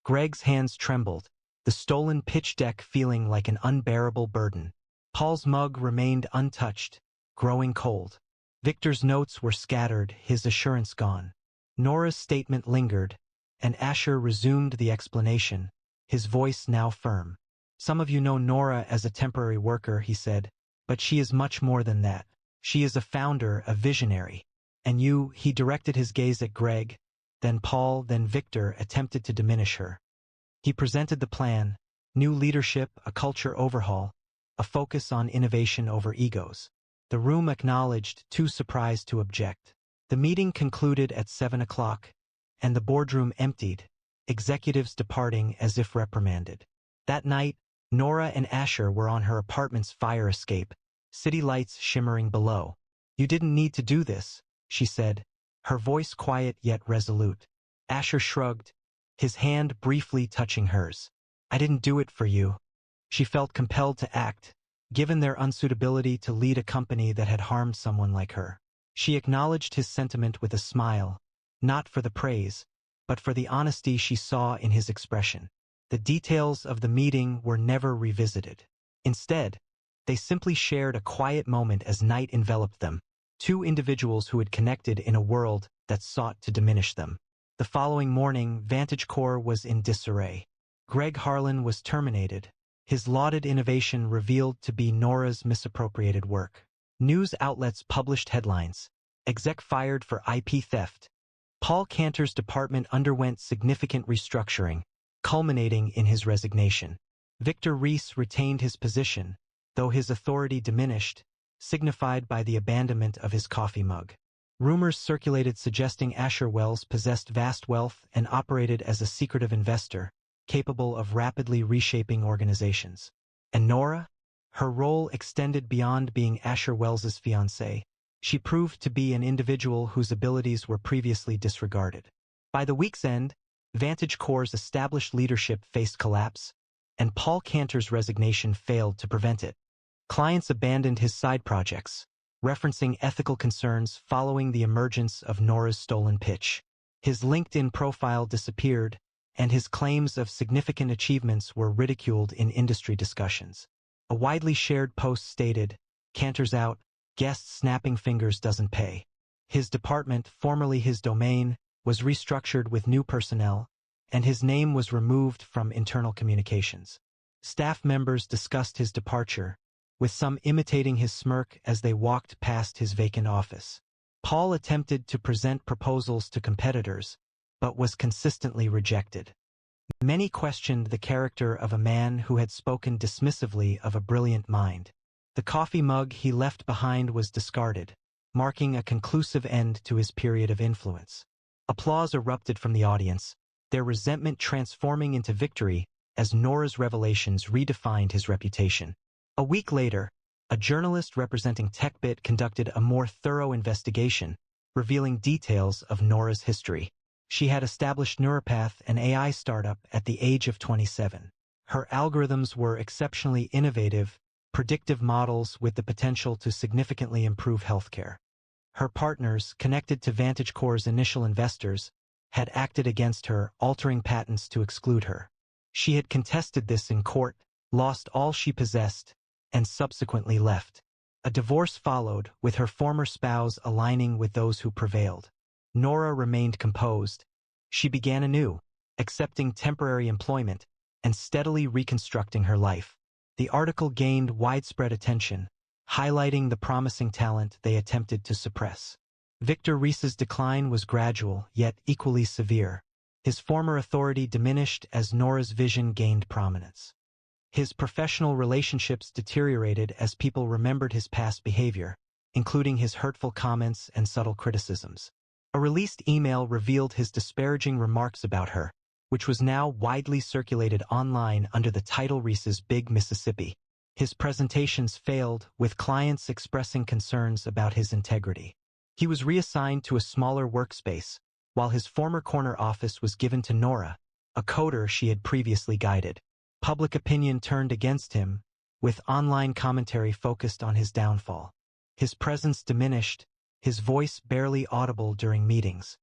Greg's hands trembled, the stolen pitch deck feeling like an unbearable burden. Paul's mug remained untouched, growing cold. Victor's notes were scattered, his assurance gone. Nora's statement lingered, and Asher resumed the explanation, his voice now firm. Some of you know Nora as a temporary worker, he said, but she is much more than that. She is a founder, a visionary. And you, he directed his gaze at Greg, then Paul, then Victor, attempted to diminish her. He presented the plan: new leadership, a culture overhaul, a focus on innovation over egos. The room acknowledged, too surprised to object. The meeting concluded at 7 o'clock, and the boardroom emptied, executives departing as if reprimanded. That night, Nora and Asher were on her apartment's fire escape, city lights shimmering below. You didn't need to do this, she said, her voice quiet yet resolute. Asher shrugged, his hand briefly touching hers. I didn't do it for you. She felt compelled to act, given their unsuitability to lead a company that had harmed someone like her. She acknowledged his sentiment with a smile, not for the praise, but for the honesty she saw in his expression. The details of the meeting were never revisited. Instead, they simply shared a quiet moment as night enveloped them, two individuals who had connected in a world that sought to diminish them. The following morning, VantageCore was in disarray. Greg Harlan was terminated, his lauded innovation revealed to be Nora's misappropriated work. News outlets published headlines: exec fired for IP theft. Paul Cantor's department underwent significant restructuring, culminating in his resignation. Victor Reese retained his position, though his authority diminished, signified by the abandonment of his coffee mug. Rumors circulated suggesting Asher Wells possessed vast wealth and operated as a secretive investor, capable of rapidly reshaping organizations. And Nora? Her role extended beyond being Asher Wells's fiancée. She proved to be an individual whose abilities were previously disregarded. By the week's end, VantageCore's established leadership faced collapse, and Paul Cantor's resignation failed to prevent it. Clients abandoned his side projects, referencing ethical concerns following the emergence of Nora's stolen pitch. His LinkedIn profile disappeared, and his claims of significant achievements were ridiculed in industry discussions. A widely shared post stated, "Cantor's out, guest snapping fingers doesn't pay." His department, formerly his domain, was restructured with new personnel, and his name was removed from internal communications. Staff members discussed his departure, with some imitating his smirk as they walked past his vacant office. Paul attempted to present proposals to competitors, but was consistently rejected. Many questioned the character of a man who had spoken dismissively of a brilliant mind. The coffee mug he left behind was discarded, marking a conclusive end to his period of influence. Applause erupted from the audience, their resentment transforming into victory as Nora's revelations redefined his reputation. A week later, a journalist representing TechBit conducted a more thorough investigation, revealing details of Nora's history. She had established Neuropath, an AI startup, at the age of 27. Her algorithms were exceptionally innovative, predictive models with the potential to significantly improve healthcare. Her partners, connected to VantageCore's initial investors, had acted against her, altering patents to exclude her. She had contested this in court, lost all she possessed, and subsequently left. A divorce followed, with her former spouse aligning with those who prevailed. Nora remained composed. She began anew, accepting temporary employment and steadily reconstructing her life. The article gained widespread attention, highlighting the promising talent they attempted to suppress. Victor Reese's decline was gradual, yet equally severe. His former authority diminished as Nora's vision gained prominence. His professional relationships deteriorated as people remembered his past behavior, including his hurtful comments and subtle criticisms. A released email revealed his disparaging remarks about her, which was now widely circulated online under the title Reese's Big Mississippi. His presentations failed, with clients expressing concerns about his integrity. He was reassigned to a smaller workspace, while his former corner office was given to Nora, a coder she had previously guided. Public opinion turned against him, with online commentary focused on his downfall. His presence diminished, his voice barely audible during meetings.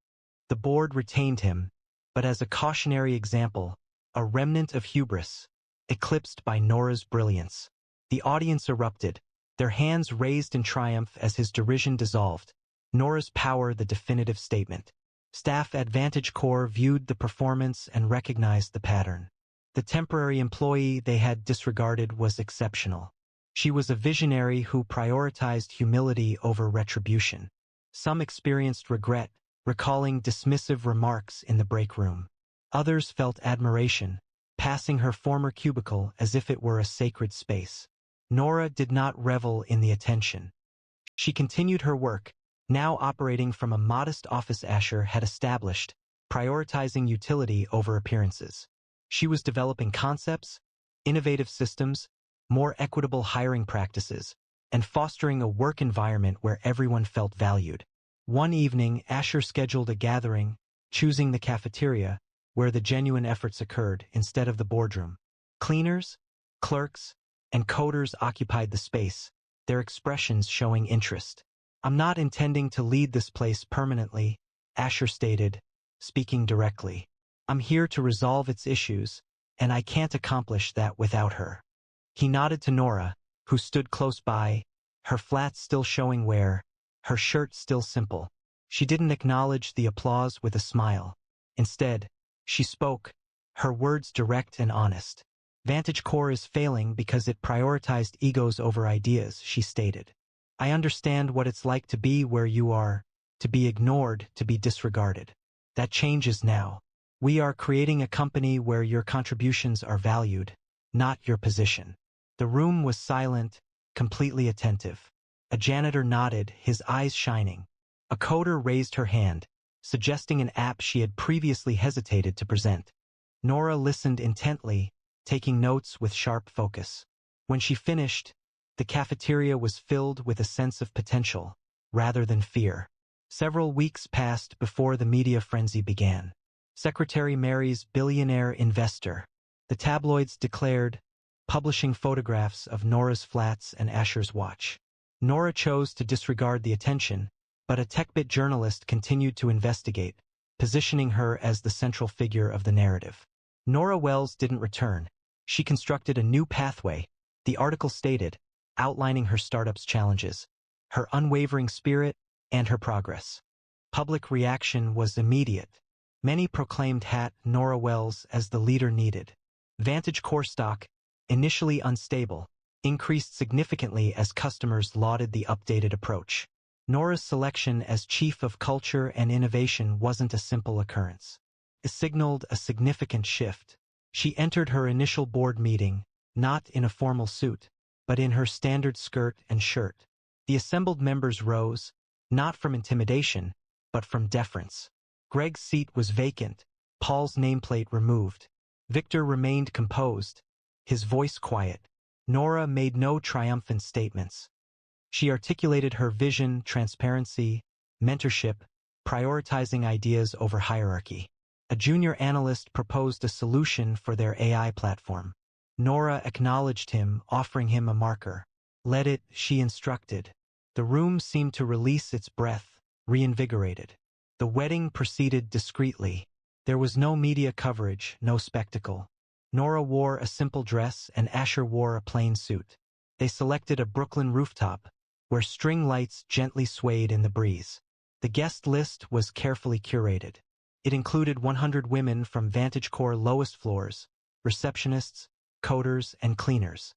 The board retained him, but as a cautionary example, a remnant of hubris, eclipsed by Nora's brilliance. The audience erupted, their hands raised in triumph as his derision dissolved. Nora's power, the definitive statement. Staff at Vantage Corps viewed the performance and recognized the pattern. The temporary employee they had disregarded was exceptional. She was a visionary who prioritized humility over retribution. Some experienced regret, recalling dismissive remarks in the break room. Others felt admiration, passing her former cubicle as if it were a sacred space. Nora did not revel in the attention. She continued her work, now operating from a modest office Asher had established, prioritizing utility over appearances. She was developing concepts, innovative systems, more equitable hiring practices, and fostering a work environment where everyone felt valued. One evening, Asher scheduled a gathering, choosing the cafeteria, where the genuine efforts occurred instead of the boardroom. Cleaners, clerks, and coders occupied the space, their expressions showing interest. "I'm not intending to lead this place permanently," Asher stated, speaking directly. "I'm here to resolve its issues, and I can't accomplish that without her." He nodded to Nora, who stood close by, her flat still showing wear, her shirt still simple. She didn't acknowledge the applause with a smile. Instead, she spoke, her words direct and honest. "Vantage Corps is failing because it prioritized egos over ideas," she stated. "I understand what it's like to be where you are, to be ignored, to be disregarded. That changes now. We are creating a company where your contributions are valued, not your position." The room was silent, completely attentive. A janitor nodded, his eyes shining. A coder raised her hand, suggesting an app she had previously hesitated to present. Nora listened intently, taking notes with sharp focus. When she finished, the cafeteria was filled with a sense of potential, rather than fear. Several weeks passed before the media frenzy began. Secretary Mary's billionaire investor. The tabloids declared, publishing photographs of Nora's flats and Asher's watch. Nora chose to disregard the attention, but a TechBit journalist continued to investigate, positioning her as the central figure of the narrative. Nora Wells didn't return. She constructed a new pathway, the article stated, outlining her startup's challenges, her unwavering spirit, and her progress. Public reaction was immediate. Many proclaimed Nora Wells as the leader needed. Vantage Corps stock, initially unstable, increased significantly as customers lauded the updated approach. Nora's selection as Chief of Culture and Innovation wasn't a simple occurrence. It signaled a significant shift. She entered her initial board meeting, not in a formal suit, but in her standard skirt and shirt. The assembled members rose, not from intimidation, but from deference. Greg's seat was vacant, Paul's nameplate removed. Victor remained composed, his voice quiet. Nora made no triumphant statements. She articulated her vision, transparency, mentorship, prioritizing ideas over hierarchy. A junior analyst proposed a solution for their AI platform. Nora acknowledged him, offering him a marker. "Let it," she instructed. The room seemed to release its breath, reinvigorated. The wedding proceeded discreetly. There was no media coverage, no spectacle. Nora wore a simple dress and Asher wore a plain suit. They selected a Brooklyn rooftop, where string lights gently swayed in the breeze. The guest list was carefully curated. It included 100 women from Vantage Corps lowest floors, receptionists, coders, and cleaners.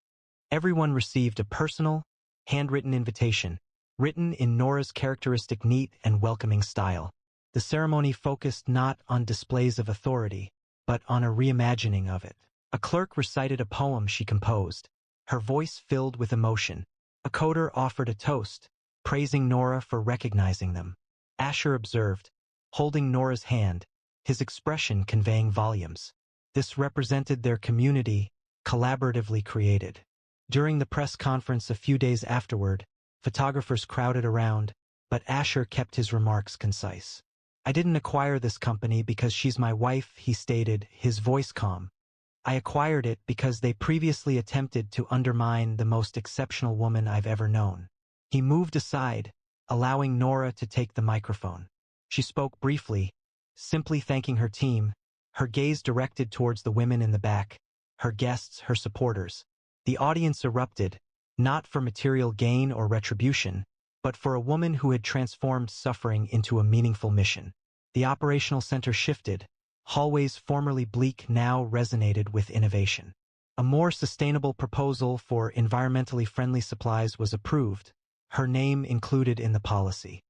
Everyone received a personal, handwritten invitation, written in Nora's characteristic neat and welcoming style. The ceremony focused not on displays of authority, but on a reimagining of it. A clerk recited a poem she composed, her voice filled with emotion. A coder offered a toast, praising Nora for recognizing them. Asher observed, holding Nora's hand, his expression conveying volumes. This represented their community, collaboratively created. During the press conference a few days afterward, photographers crowded around, but Asher kept his remarks concise. "I didn't acquire this company because she's my wife," he stated, his voice calm. "I acquired it because they previously attempted to undermine the most exceptional woman I've ever known." He moved aside, allowing Nora to take the microphone. She spoke briefly, simply thanking her team, her gaze directed towards the women in the back, her guests, her supporters. The audience erupted, not for material gain or retribution, but for a woman who had transformed suffering into a meaningful mission. The operational center shifted. Hallways formerly bleak now resonated with innovation. A more sustainable proposal for environmentally friendly supplies was approved, her name included in the policy.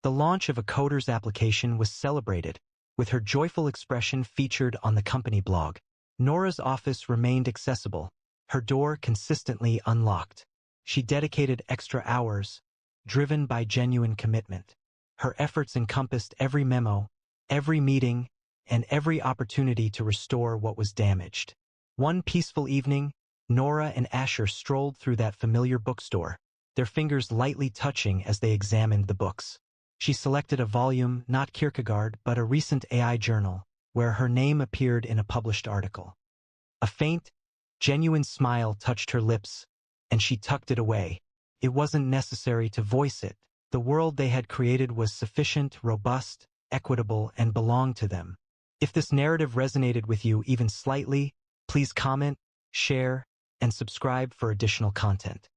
The launch of a coder's application was celebrated, with her joyful expression featured on the company blog. Nora's office remained accessible, her door consistently unlocked. She dedicated extra hours, driven by genuine commitment. Her efforts encompassed every memo, every meeting, and every opportunity to restore what was damaged. One peaceful evening, Nora and Asher strolled through that familiar bookstore, their fingers lightly touching as they examined the books. She selected a volume, not Kierkegaard, but a recent AI journal, where her name appeared in a published article. A faint, genuine smile touched her lips, and she tucked it away. It wasn't necessary to voice it. The world they had created was sufficient, robust, equitable, and belonged to them. If this narrative resonated with you even slightly, please comment, share, and subscribe for additional content.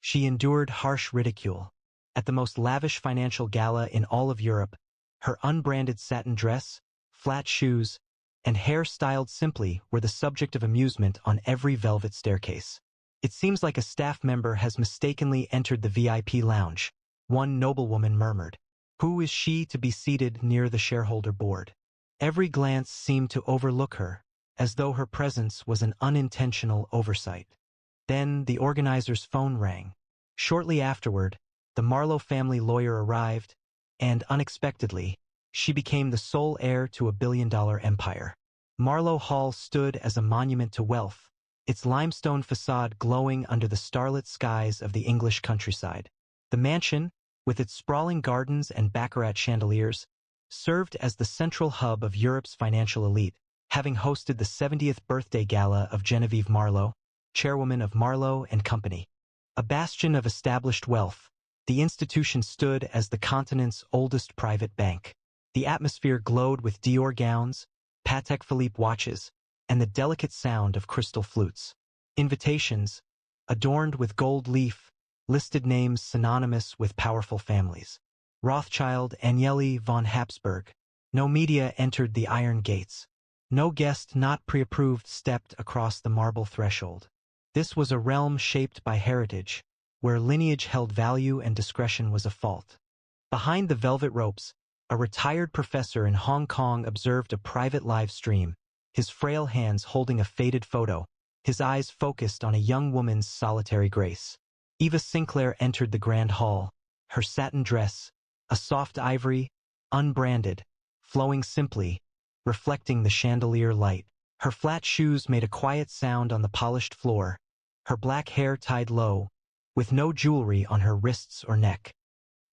She endured harsh ridicule. At the most lavish financial gala in all of Europe, her unbranded satin dress, flat shoes, and hair styled simply were the subject of amusement on every velvet staircase. It seems like a staff member has mistakenly entered the VIP lounge, one noblewoman murmured. Who is she to be seated near the shareholder board? Every glance seemed to overlook her, as though her presence was an unintentional oversight. Then the organizer's phone rang. Shortly afterward, the Marlowe family lawyer arrived, and unexpectedly, she became the sole heir to a billion-dollar empire. Marlowe Hall stood as a monument to wealth, its limestone facade glowing under the starlit skies of the English countryside. The mansion, with its sprawling gardens and baccarat chandeliers, served as the central hub of Europe's financial elite, having hosted the 70th birthday gala of Genevieve Marlowe, chairwoman of Marlowe and Company. A bastion of established wealth, the institution stood as the continent's oldest private bank. The atmosphere glowed with Dior gowns, Patek Philippe watches, and the delicate sound of crystal flutes. Invitations, adorned with gold leaf, listed names synonymous with powerful families. Rothschild, Agnelli, von Habsburg. No media entered the iron gates. No guest not pre-approved stepped across the marble threshold. This was a realm shaped by heritage, where lineage held value and discretion was a fault. Behind the velvet ropes, a retired professor in Hong Kong observed a private live stream, his frail hands holding a faded photo, his eyes focused on a young woman's solitary grace. Eva Sinclair entered the grand hall, her satin dress, a soft ivory, unbranded, flowing simply, reflecting the chandelier light. Her flat shoes made a quiet sound on the polished floor, her black hair tied low, with no jewelry on her wrists or neck.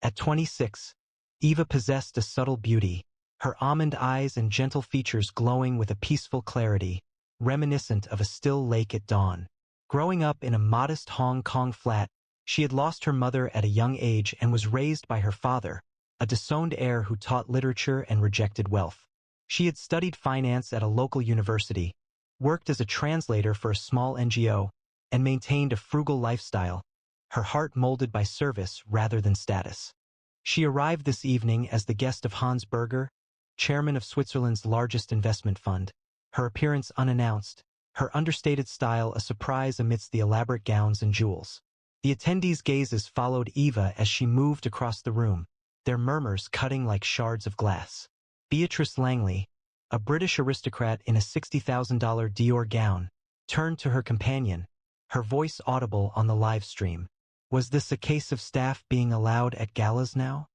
At 26, Eva possessed a subtle beauty, her almond eyes and gentle features glowing with a peaceful clarity, reminiscent of a still lake at dawn. Growing up in a modest Hong Kong flat, she had lost her mother at a young age and was raised by her father, a disowned heir who taught literature and rejected wealth. She had studied finance at a local university, worked as a translator for a small NGO, and maintained a frugal lifestyle, her heart molded by service rather than status. She arrived this evening as the guest of Hans Berger, chairman of Switzerland's largest investment fund, her appearance unannounced, her understated style a surprise amidst the elaborate gowns and jewels. The attendees' gazes followed Eva as she moved across the room, their murmurs cutting like shards of glass. Beatrice Langley, a British aristocrat in a $60,000 Dior gown, turned to her companion, her voice audible on the live stream. Was this a case of staff being allowed at galas now?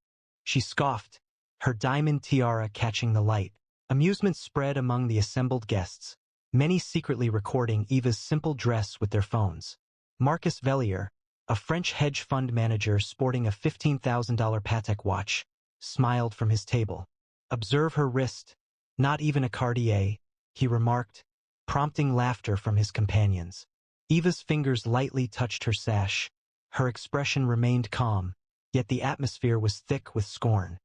She scoffed, her diamond tiara catching the light. Amusement spread among the assembled guests, many secretly recording Eva's simple dress with their phones. Marcus Vellier, a French hedge fund manager sporting a $15,000 Patek watch, smiled from his table. Observe her wrist, not even a Cartier, he remarked, prompting laughter from his companions. Eva's fingers lightly touched her sash. Her expression remained calm, yet the atmosphere was thick with scorn.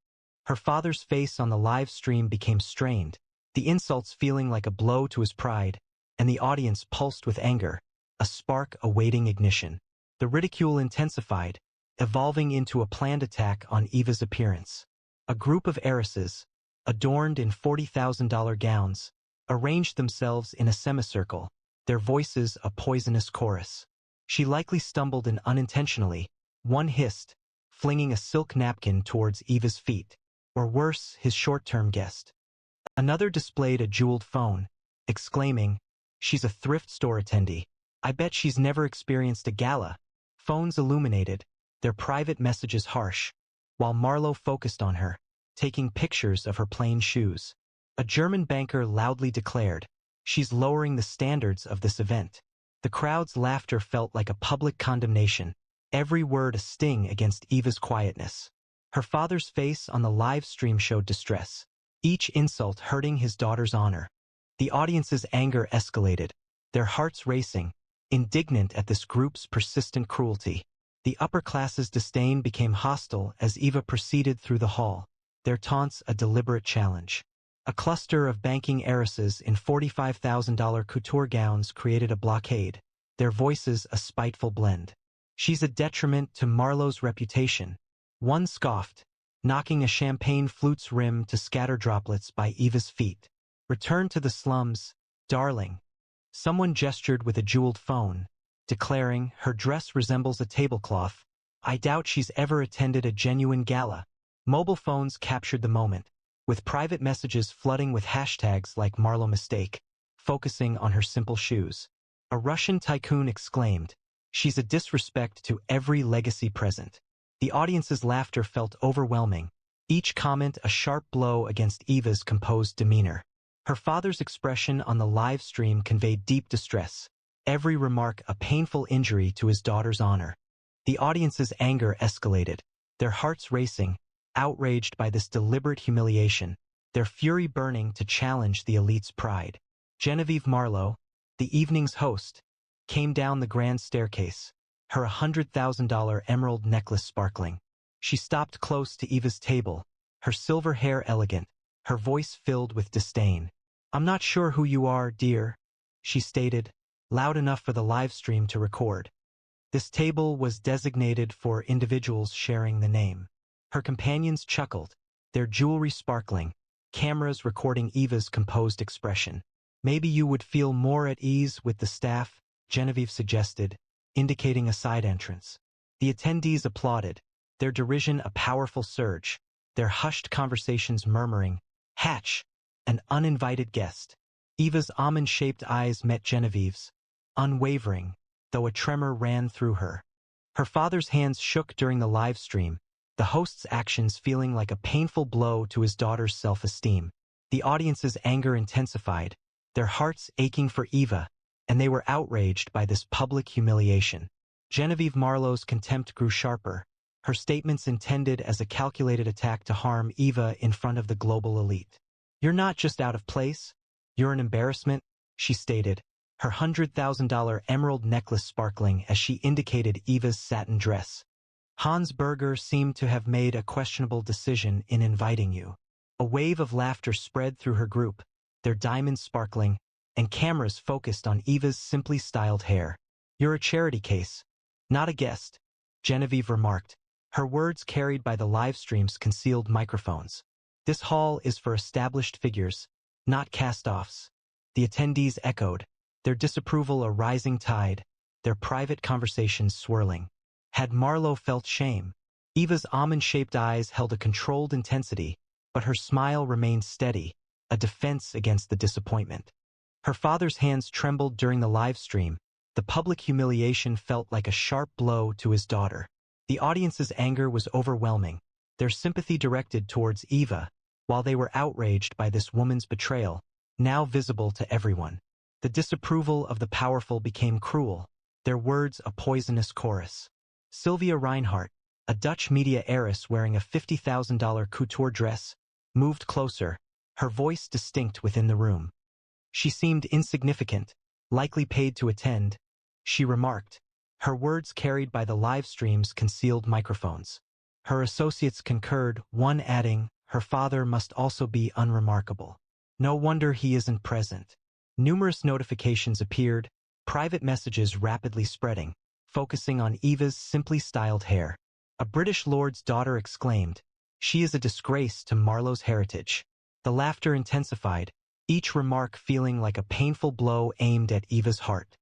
Her father's face on the live stream became strained, the insults feeling like a blow to his pride, and the audience pulsed with anger. a spark awaiting ignition. The ridicule intensified, evolving into a planned attack on Eva's appearance. A group of heiresses, adorned in $40,000 gowns, arranged themselves in a semicircle, their voices a poisonous chorus. She likely stumbled and unintentionally, one hissed, flinging a silk napkin towards Eva's feet, or worse, his short-term guest. Another displayed a jeweled phone, exclaiming, "She's a thrift store attendee. I bet she's never experienced a gala." Phones illuminated, their private messages harsh, while Marlowe focused on her, taking pictures of her plain shoes. A German banker loudly declared, "She's lowering the standards of this event." The crowd's laughter felt like a public condemnation, every word a sting against Eva's quietness. Her father's face on the live stream showed distress, each insult hurting his daughter's honor. The audience's anger escalated, their hearts racing, indignant at this group's persistent cruelty. The upper class's disdain became hostile as Eva proceeded through the hall, their taunts a deliberate challenge. A cluster of banking heiresses in $45,000 couture gowns created a blockade, their voices a spiteful blend. "She's a detriment to Marlowe's reputation," one scoffed, knocking a champagne flute's rim to scatter droplets by Eva's feet. "Return to the slums, darling." Someone gestured with a jeweled phone, declaring, "Her dress resembles a tablecloth. I doubt she's ever attended a genuine gala." Mobile phones captured the moment, with private messages flooding with hashtags like Marlowe mistake, focusing on her simple shoes. A Russian tycoon exclaimed, "She's a disrespect to every legacy present." The audience's laughter felt overwhelming, each comment a sharp blow against Eva's composed demeanor. Her father's expression on the live stream conveyed deep distress, every remark a painful injury to his daughter's honor. The audience's anger escalated, their hearts racing, outraged by this deliberate humiliation, their fury burning to challenge the elite's pride. Genevieve Marlowe, the evening's host, came down the grand staircase, her $100,000 emerald necklace sparkling. She stopped close to Eva's table, her silver hair elegant, her voice filled with disdain. "I'm not sure who you are, dear," she stated, loud enough for the live stream to record. This table was designated for individuals sharing the name. Her companions chuckled, their jewelry sparkling, cameras recording Eva's composed expression. "Maybe you would feel more at ease with the staff," Genevieve suggested, indicating a side entrance. The attendees applauded, their derision a powerful surge, their hushed conversations murmuring, "Hatch, an uninvited guest." Eva's almond-shaped eyes met Genevieve's, unwavering, though a tremor ran through her. Her father's hands shook during the live stream, the host's actions feeling like a painful blow to his daughter's self-esteem. The audience's anger intensified, their hearts aching for Eva, and they were outraged by this public humiliation. Genevieve Marlowe's contempt grew sharper, her statements intended as a calculated attack to harm Eva in front of the global elite. "You're not just out of place, you're an embarrassment," she stated, her $100,000 emerald necklace sparkling as she indicated Eva's satin dress. "Hans Berger seemed to have made a questionable decision in inviting you." A wave of laughter spread through her group, their diamonds sparkling, and cameras focused on Eva's simply styled hair. "You're a charity case, not a guest," Genevieve remarked, her words carried by the live stream's concealed microphones. "This hall is for established figures, not cast-offs." The attendees echoed, their disapproval a rising tide, their private conversations swirling. Had Marlowe felt shame? Eva's almond-shaped eyes held a controlled intensity, but her smile remained steady, a defense against the disappointment. Her father's hands trembled during the live stream. The public humiliation felt like a sharp blow to his daughter. The audience's anger was overwhelming, their sympathy directed towards Eva, while they were outraged by this woman's betrayal, now visible to everyone. The disapproval of the powerful became cruel, their words a poisonous chorus. Sylvia Reinhardt, a Dutch media heiress wearing a $50,000 couture dress, moved closer, her voice distinct within the room. She seemed insignificant, likely paid to attend, she remarked, her words carried by the live stream's concealed microphones. Her associates concurred, one adding, "Her father must also be unremarkable. No wonder he isn't present." Numerous notifications appeared, private messages rapidly spreading, focusing on Eva's simply styled hair. A British lord's daughter exclaimed, "She is a disgrace to Marlowe's heritage." The laughter intensified, each remark feeling like a painful blow aimed at Eva's heart.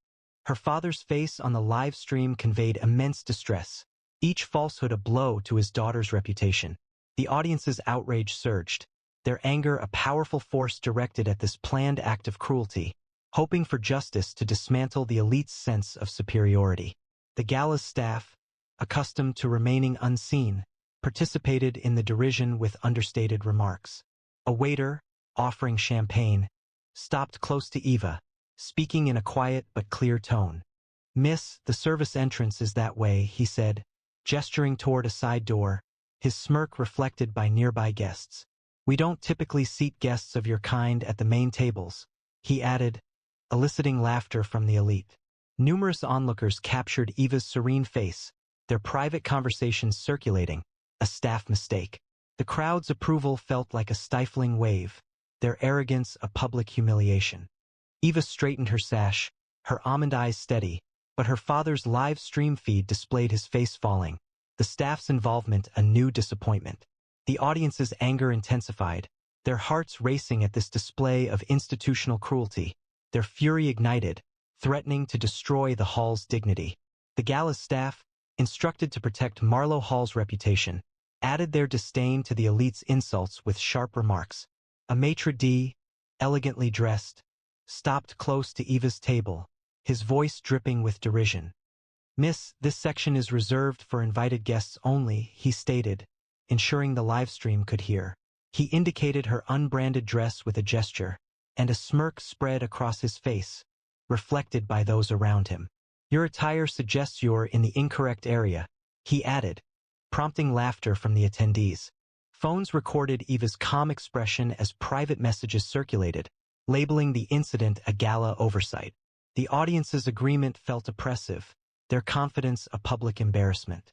Her father's face on the live stream conveyed immense distress, each falsehood a blow to his daughter's reputation. The audience's outrage surged, their anger a powerful force directed at this planned act of cruelty, hoping for justice to dismantle the elite's sense of superiority. The gala's staff, accustomed to remaining unseen, participated in the derision with understated remarks. A waiter, offering champagne, stopped close to Eva, speaking in a quiet but clear tone. "Miss, the service entrance is that way," he said, gesturing toward a side door, his smirk reflected by nearby guests. "We don't typically seat guests of your kind at the main tables," he added, eliciting laughter from the elite. Numerous onlookers captured Eva's serene face, their private conversations circulating, a staff mistake. The crowd's approval felt like a stifling wave, their arrogance a public humiliation. Eva straightened her sash, her almond eyes steady, but her father's live stream feed displayed his face falling, the staff's involvement a new disappointment. The audience's anger intensified, their hearts racing at this display of institutional cruelty, their fury ignited, threatening to destroy the hall's dignity. The gala's staff, instructed to protect Marlowe Hall's reputation, added their disdain to the elite's insults with sharp remarks. A maitre d', elegantly dressed, stopped close to Eva's table, his voice dripping with derision. "Miss, this section is reserved for invited guests only," he stated, ensuring the livestream could hear. He indicated her unbranded dress with a gesture, and a smirk spread across his face, reflected by those around him. "Your attire suggests you're in the incorrect area," he added, prompting laughter from the attendees. Phones recorded Eva's calm expression as private messages circulated, labeling the incident a gala oversight. The audience's agreement felt oppressive, their confidence a public embarrassment.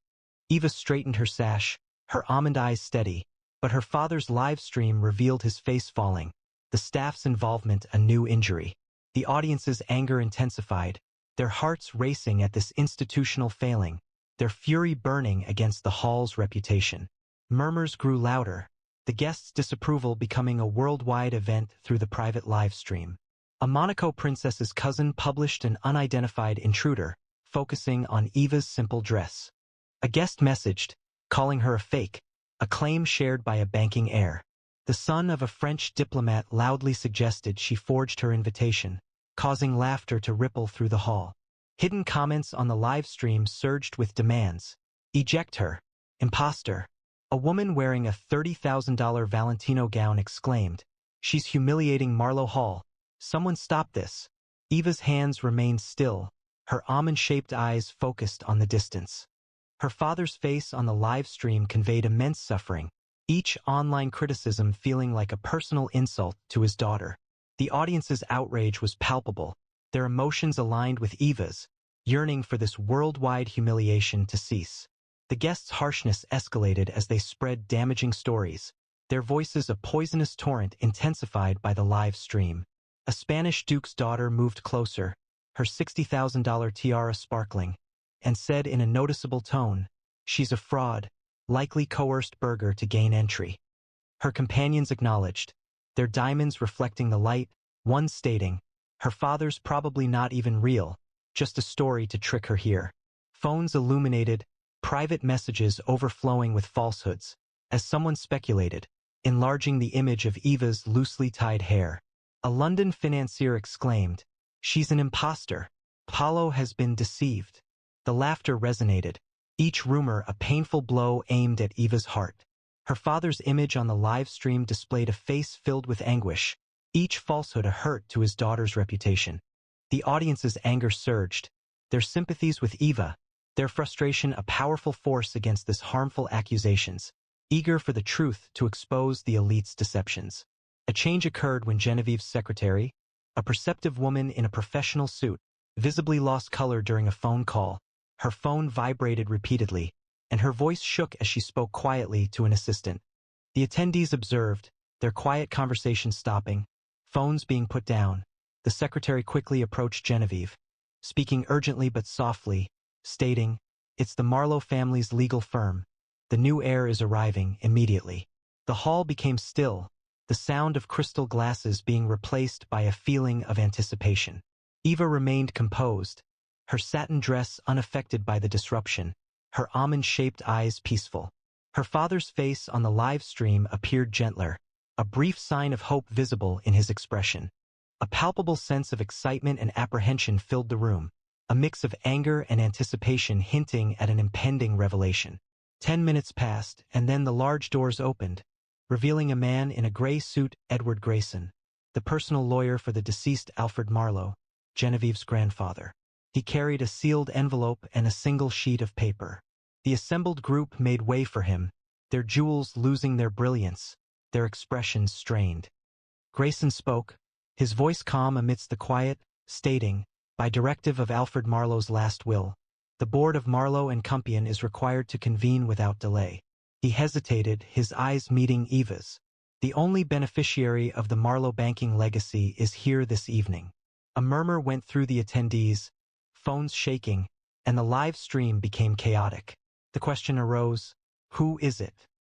Eva straightened her sash, her almond eyes steady, but her father's live stream revealed his face falling, the staff's involvement a new injury. The audience's anger intensified, their hearts racing at this institutional failing, their fury burning against the hall's reputation. Murmurs grew louder, the guests' disapproval becoming a worldwide event through the private live stream. A Monaco princess's cousin published an unidentified intruder, focusing on Eva's simple dress. A guest messaged, calling her a fake, a claim shared by a banking heir. The son of a French diplomat loudly suggested she forged her invitation, causing laughter to ripple through the hall. Hidden comments on the live stream surged with demands. "Eject her. Imposter." A woman wearing a $30,000 Valentino gown exclaimed, "She's humiliating Marlowe Hall. Someone stop this." Eva's hands remained still, her almond-shaped eyes focused on the distance. Her father's face on the live stream conveyed immense suffering, each online criticism feeling like a personal insult to his daughter. The audience's outrage was palpable, their emotions aligned with Eva's, yearning for this worldwide humiliation to cease. The guests' harshness escalated as they spread damaging stories, their voices a poisonous torrent intensified by the live stream. A Spanish duke's daughter moved closer, her $60,000 tiara sparkling, and said in a noticeable tone, "She's a fraud, likely coerced Berger to gain entry." Her companions acknowledged, their diamonds reflecting the light, one stating, "Her father's probably not even real, just a story to trick her here." Phones illuminated, private messages overflowing with falsehoods, as someone speculated, enlarging the image of Eva's loosely tied hair. A London financier exclaimed, "She's an imposter. Paulo has been deceived." The laughter resonated, each rumor a painful blow aimed at Eva's heart. Her father's image on the live stream displayed a face filled with anguish, each falsehood a hurt to his daughter's reputation. The audience's anger surged, their sympathies with Eva, their frustration a powerful force against this harmful accusations, eager for the truth to expose the elite's deceptions. A change occurred when Genevieve's secretary, a perceptive woman in a professional suit, visibly lost color during a phone call. Her phone vibrated repeatedly, and her voice shook as she spoke quietly to an assistant. The attendees observed, their quiet conversation stopping, phones being put down. The secretary quickly approached Genevieve. speaking urgently but softly, stating, "It's the Marlowe family's legal firm. The new heir is arriving immediately." The hall became still, the sound of crystal glasses being replaced by a feeling of anticipation. Eva remained composed, her satin dress unaffected by the disruption, her almond-shaped eyes peaceful. Her father's face on the live stream appeared gentler, a brief sign of hope visible in his expression. A palpable sense of excitement and apprehension filled the room, a mix of anger and anticipation hinting at an impending revelation. 10 minutes passed, and then the large doors opened, revealing a man in a gray suit, Edward Grayson, the personal lawyer for the deceased Alfred Marlowe, Genevieve's grandfather. He carried a sealed envelope and a single sheet of paper. The assembled group made way for him, their jewels losing their brilliance, their expressions strained. Grayson spoke, his voice calm amidst the quiet, stating, "By directive of Alfred Marlowe's last will, the board of Marlowe and Companion is required to convene without delay." He hesitated, his eyes meeting Eva's. "The only beneficiary of the Marlowe banking legacy is here this evening." A murmur went through the attendees, phones shaking, and the live stream became chaotic. The question arose, who is it?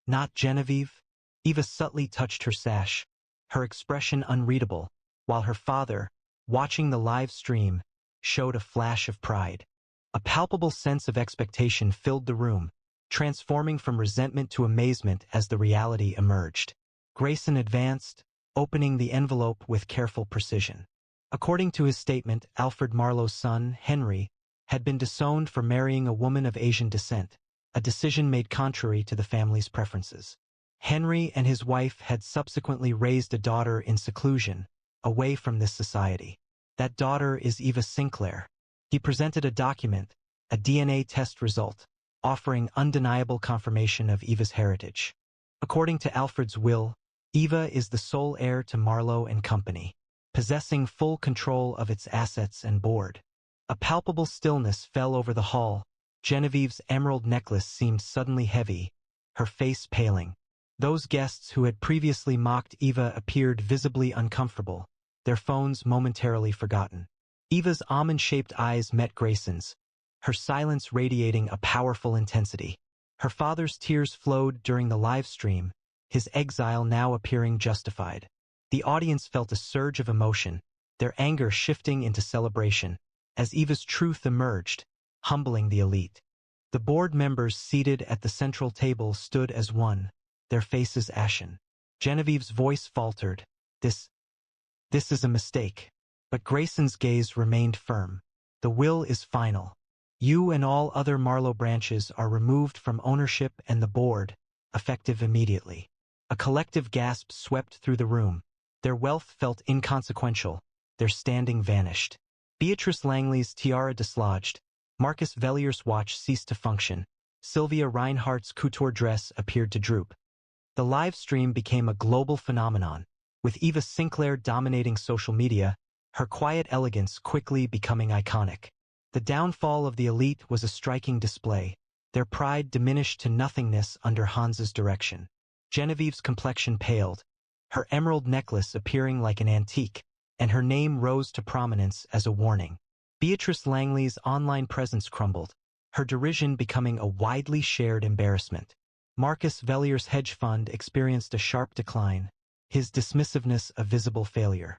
Not Genevieve? Eva subtly touched her sash, her expression unreadable, while her father, watching the live stream, showed a flash of pride. A palpable sense of expectation filled the room, transforming from resentment to amazement as the reality emerged. Grayson advanced, opening the envelope with careful precision. According to his statement, Alfred Marlowe's son, Henry, had been disowned for marrying a woman of Asian descent, a decision made contrary to the family's preferences. Henry and his wife had subsequently raised a daughter in seclusion, away from this society. That daughter is Eva Sinclair. He presented a document, a DNA test result, offering undeniable confirmation of Eva's heritage. According to Alfred's will, Eva is the sole heir to Marlowe and Company, possessing full control of its assets and board. A palpable stillness fell over the hall. Genevieve's emerald necklace seemed suddenly heavy, her face paling. Those guests who had previously mocked Eva appeared visibly uncomfortable, their phones momentarily forgotten. Eva's almond-shaped eyes met Grayson's, her silence radiating a powerful intensity. Her father's tears flowed during the live stream, his exile now appearing justified. The audience felt a surge of emotion, their anger shifting into celebration, as Eva's truth emerged, humbling the elite. The board members seated at the central table stood as one, their faces ashen. Genevieve's voice faltered, This is a mistake." But Grayson's gaze remained firm. "The will is final. You and all other Marlowe branches are removed from ownership and the board, effective immediately." A collective gasp swept through the room. Their wealth felt inconsequential, their standing vanished. Beatrice Langley's tiara dislodged, Marcus Vellier's watch ceased to function, Sylvia Reinhardt's couture dress appeared to droop. The live stream became a global phenomenon, with Eva Sinclair dominating social media, her quiet elegance quickly becoming iconic. The downfall of the elite was a striking display, their pride diminished to nothingness under Hans's direction. Genevieve's complexion paled, her emerald necklace appearing like an antique, and her name rose to prominence as a warning. Beatrice Langley's online presence crumbled, her derision becoming a widely shared embarrassment. Marcus Vellier's hedge fund experienced a sharp decline, his dismissiveness a visible failure.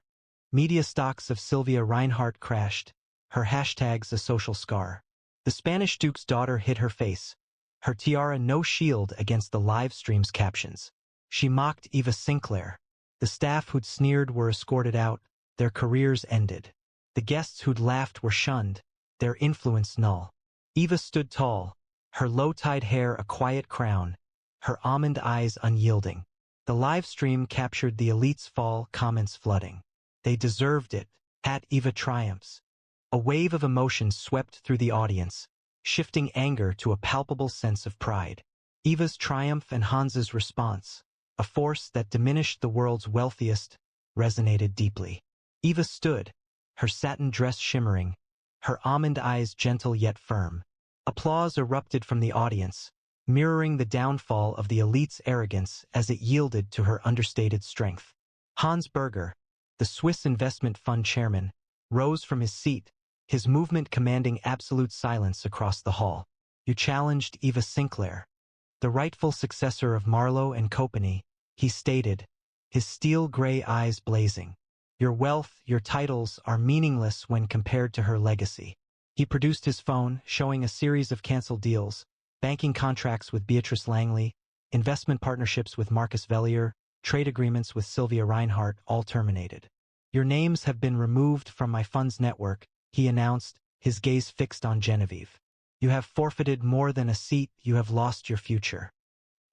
Media stocks of Sylvia Reinhardt crashed, her hashtags a social scar. The Spanish Duke's daughter hid her face, her tiara no shield against the live stream's captions. She mocked Eva Sinclair. The staff who'd sneered were escorted out, their careers ended. The guests who'd laughed were shunned, their influence null. Eva stood tall, her low-tied hair a quiet crown, her almond eyes unyielding. The live stream captured the elite's fall, comments flooding. "They deserved it," at Eva triumphs. A wave of emotion swept through the audience, shifting anger to a palpable sense of pride. Eva's triumph and Hans's response, a force that diminished the world's wealthiest, resonated deeply. Eva stood, her satin dress shimmering, her almond eyes gentle yet firm. Applause erupted from the audience, mirroring the downfall of the elite's arrogance as it yielded to her understated strength. Hans Berger, the Swiss investment fund chairman, rose from his seat, his movement commanding absolute silence across the hall. You challenged Eva Sinclair, the rightful successor of Marlowe and Company, he stated, his steel-gray eyes blazing. Your wealth, your titles are meaningless when compared to her legacy. He produced his phone, showing a series of canceled deals, banking contracts with Beatrice Langley, investment partnerships with Marcus Vellier, trade agreements with Sylvia Reinhardt, all terminated. Your names have been removed from my fund's network, he announced, his gaze fixed on Genevieve. You have forfeited more than a seat, you have lost your future.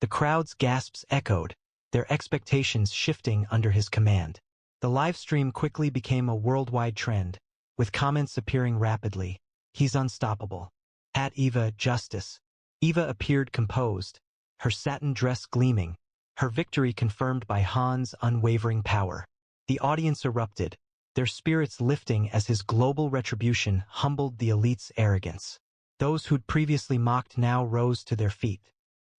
The crowd's gasps echoed, their expectations shifting under his command. The live stream quickly became a worldwide trend, with comments appearing rapidly. He's unstoppable. At Eva, justice. Eva appeared composed, her satin dress gleaming, her victory confirmed by Han's unwavering power. The audience erupted, their spirits lifting as his global retribution humbled the elite's arrogance. Those who'd previously mocked now rose to their feet.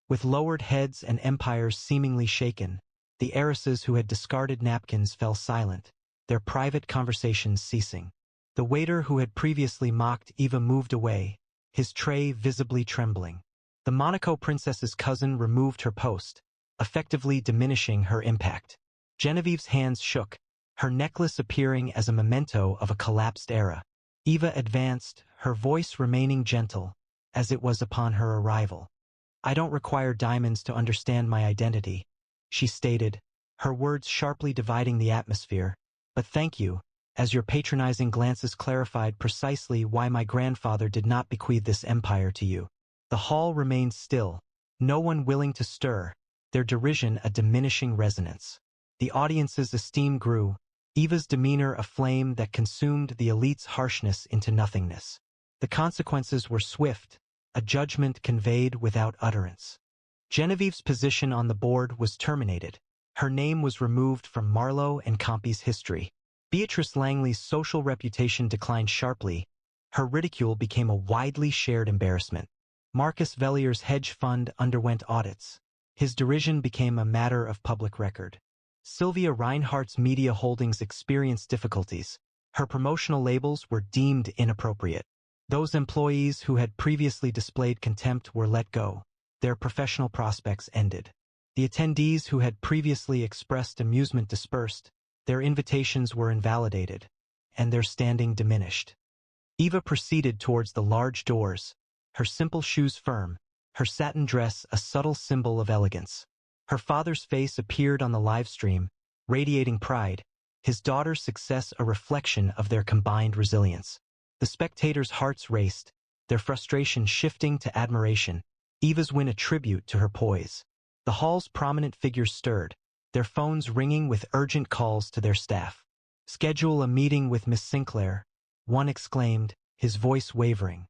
With lowered heads and empires seemingly shaken, the heiresses who had discarded napkins fell silent, their private conversations ceasing. The waiter who had previously mocked Eva moved away, his tray visibly trembling. The Monaco princess's cousin removed her post, effectively diminishing her impact. Genevieve's hands shook, her necklace appearing as a memento of a collapsed era. Eva advanced, her voice remaining gentle, as it was upon her arrival. I don't require diamonds to understand my identity, she stated, her words sharply dividing the atmosphere. But thank you, as your patronizing glances clarified precisely why my grandfather did not bequeath this empire to you. The hall remained still, no one willing to stir, their derision a diminishing resonance. The audience's esteem grew, Eva's demeanor a flame that consumed the elite's harshness into nothingness. The consequences were swift, a judgment conveyed without utterance. Genevieve's position on the board was terminated. Her name was removed from Marlowe and Company's history. Beatrice Langley's social reputation declined sharply. Her ridicule became a widely shared embarrassment. Marcus Vellier's hedge fund underwent audits. His derision became a matter of public record. Sylvia Reinhardt's media holdings experienced difficulties. Her promotional labels were deemed inappropriate. Those employees who had previously displayed contempt were let go. Their professional prospects ended. The attendees who had previously expressed amusement dispersed, their invitations were invalidated, and their standing diminished. Eva proceeded towards the large doors, her simple shoes firm, her satin dress a subtle symbol of elegance. Her father's face appeared on the live stream, radiating pride, his daughter's success a reflection of their combined resilience. The spectators' hearts raced, their frustration shifting to admiration, Eva's win a tribute to her poise. The hall's prominent figures stirred, their phones ringing with urgent calls to their staff. Schedule a meeting with Miss Sinclair, one exclaimed, his voice wavering.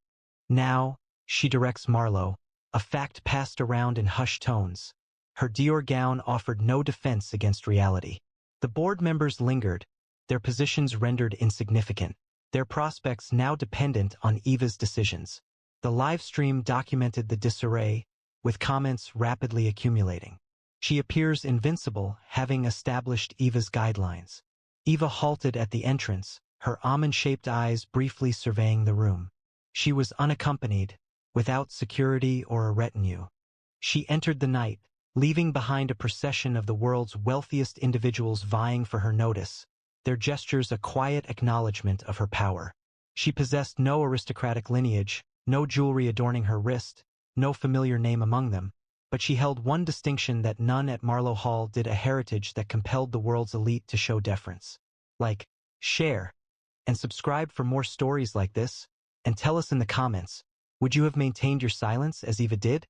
Now, she directs Marlowe, a fact passed around in hushed tones. Her Dior gown offered no defense against reality. The board members lingered, their positions rendered insignificant, their prospects now dependent on Eva's decisions. The live stream documented the disarray, with comments rapidly accumulating. She appears invincible, having established Eva's guidelines. Eva halted at the entrance, her almond-shaped eyes briefly surveying the room. She was unaccompanied, without security or a retinue. She entered the night, leaving behind a procession of the world's wealthiest individuals vying for her notice, their gestures a quiet acknowledgement of her power. She possessed no aristocratic lineage, no jewelry adorning her wrist, no familiar name among them, but she held one distinction that none at Marlowe Hall did, a heritage that compelled the world's elite to show deference. Like, share, and subscribe for more stories like this, and tell us in the comments, would you have maintained your silence as Eva did?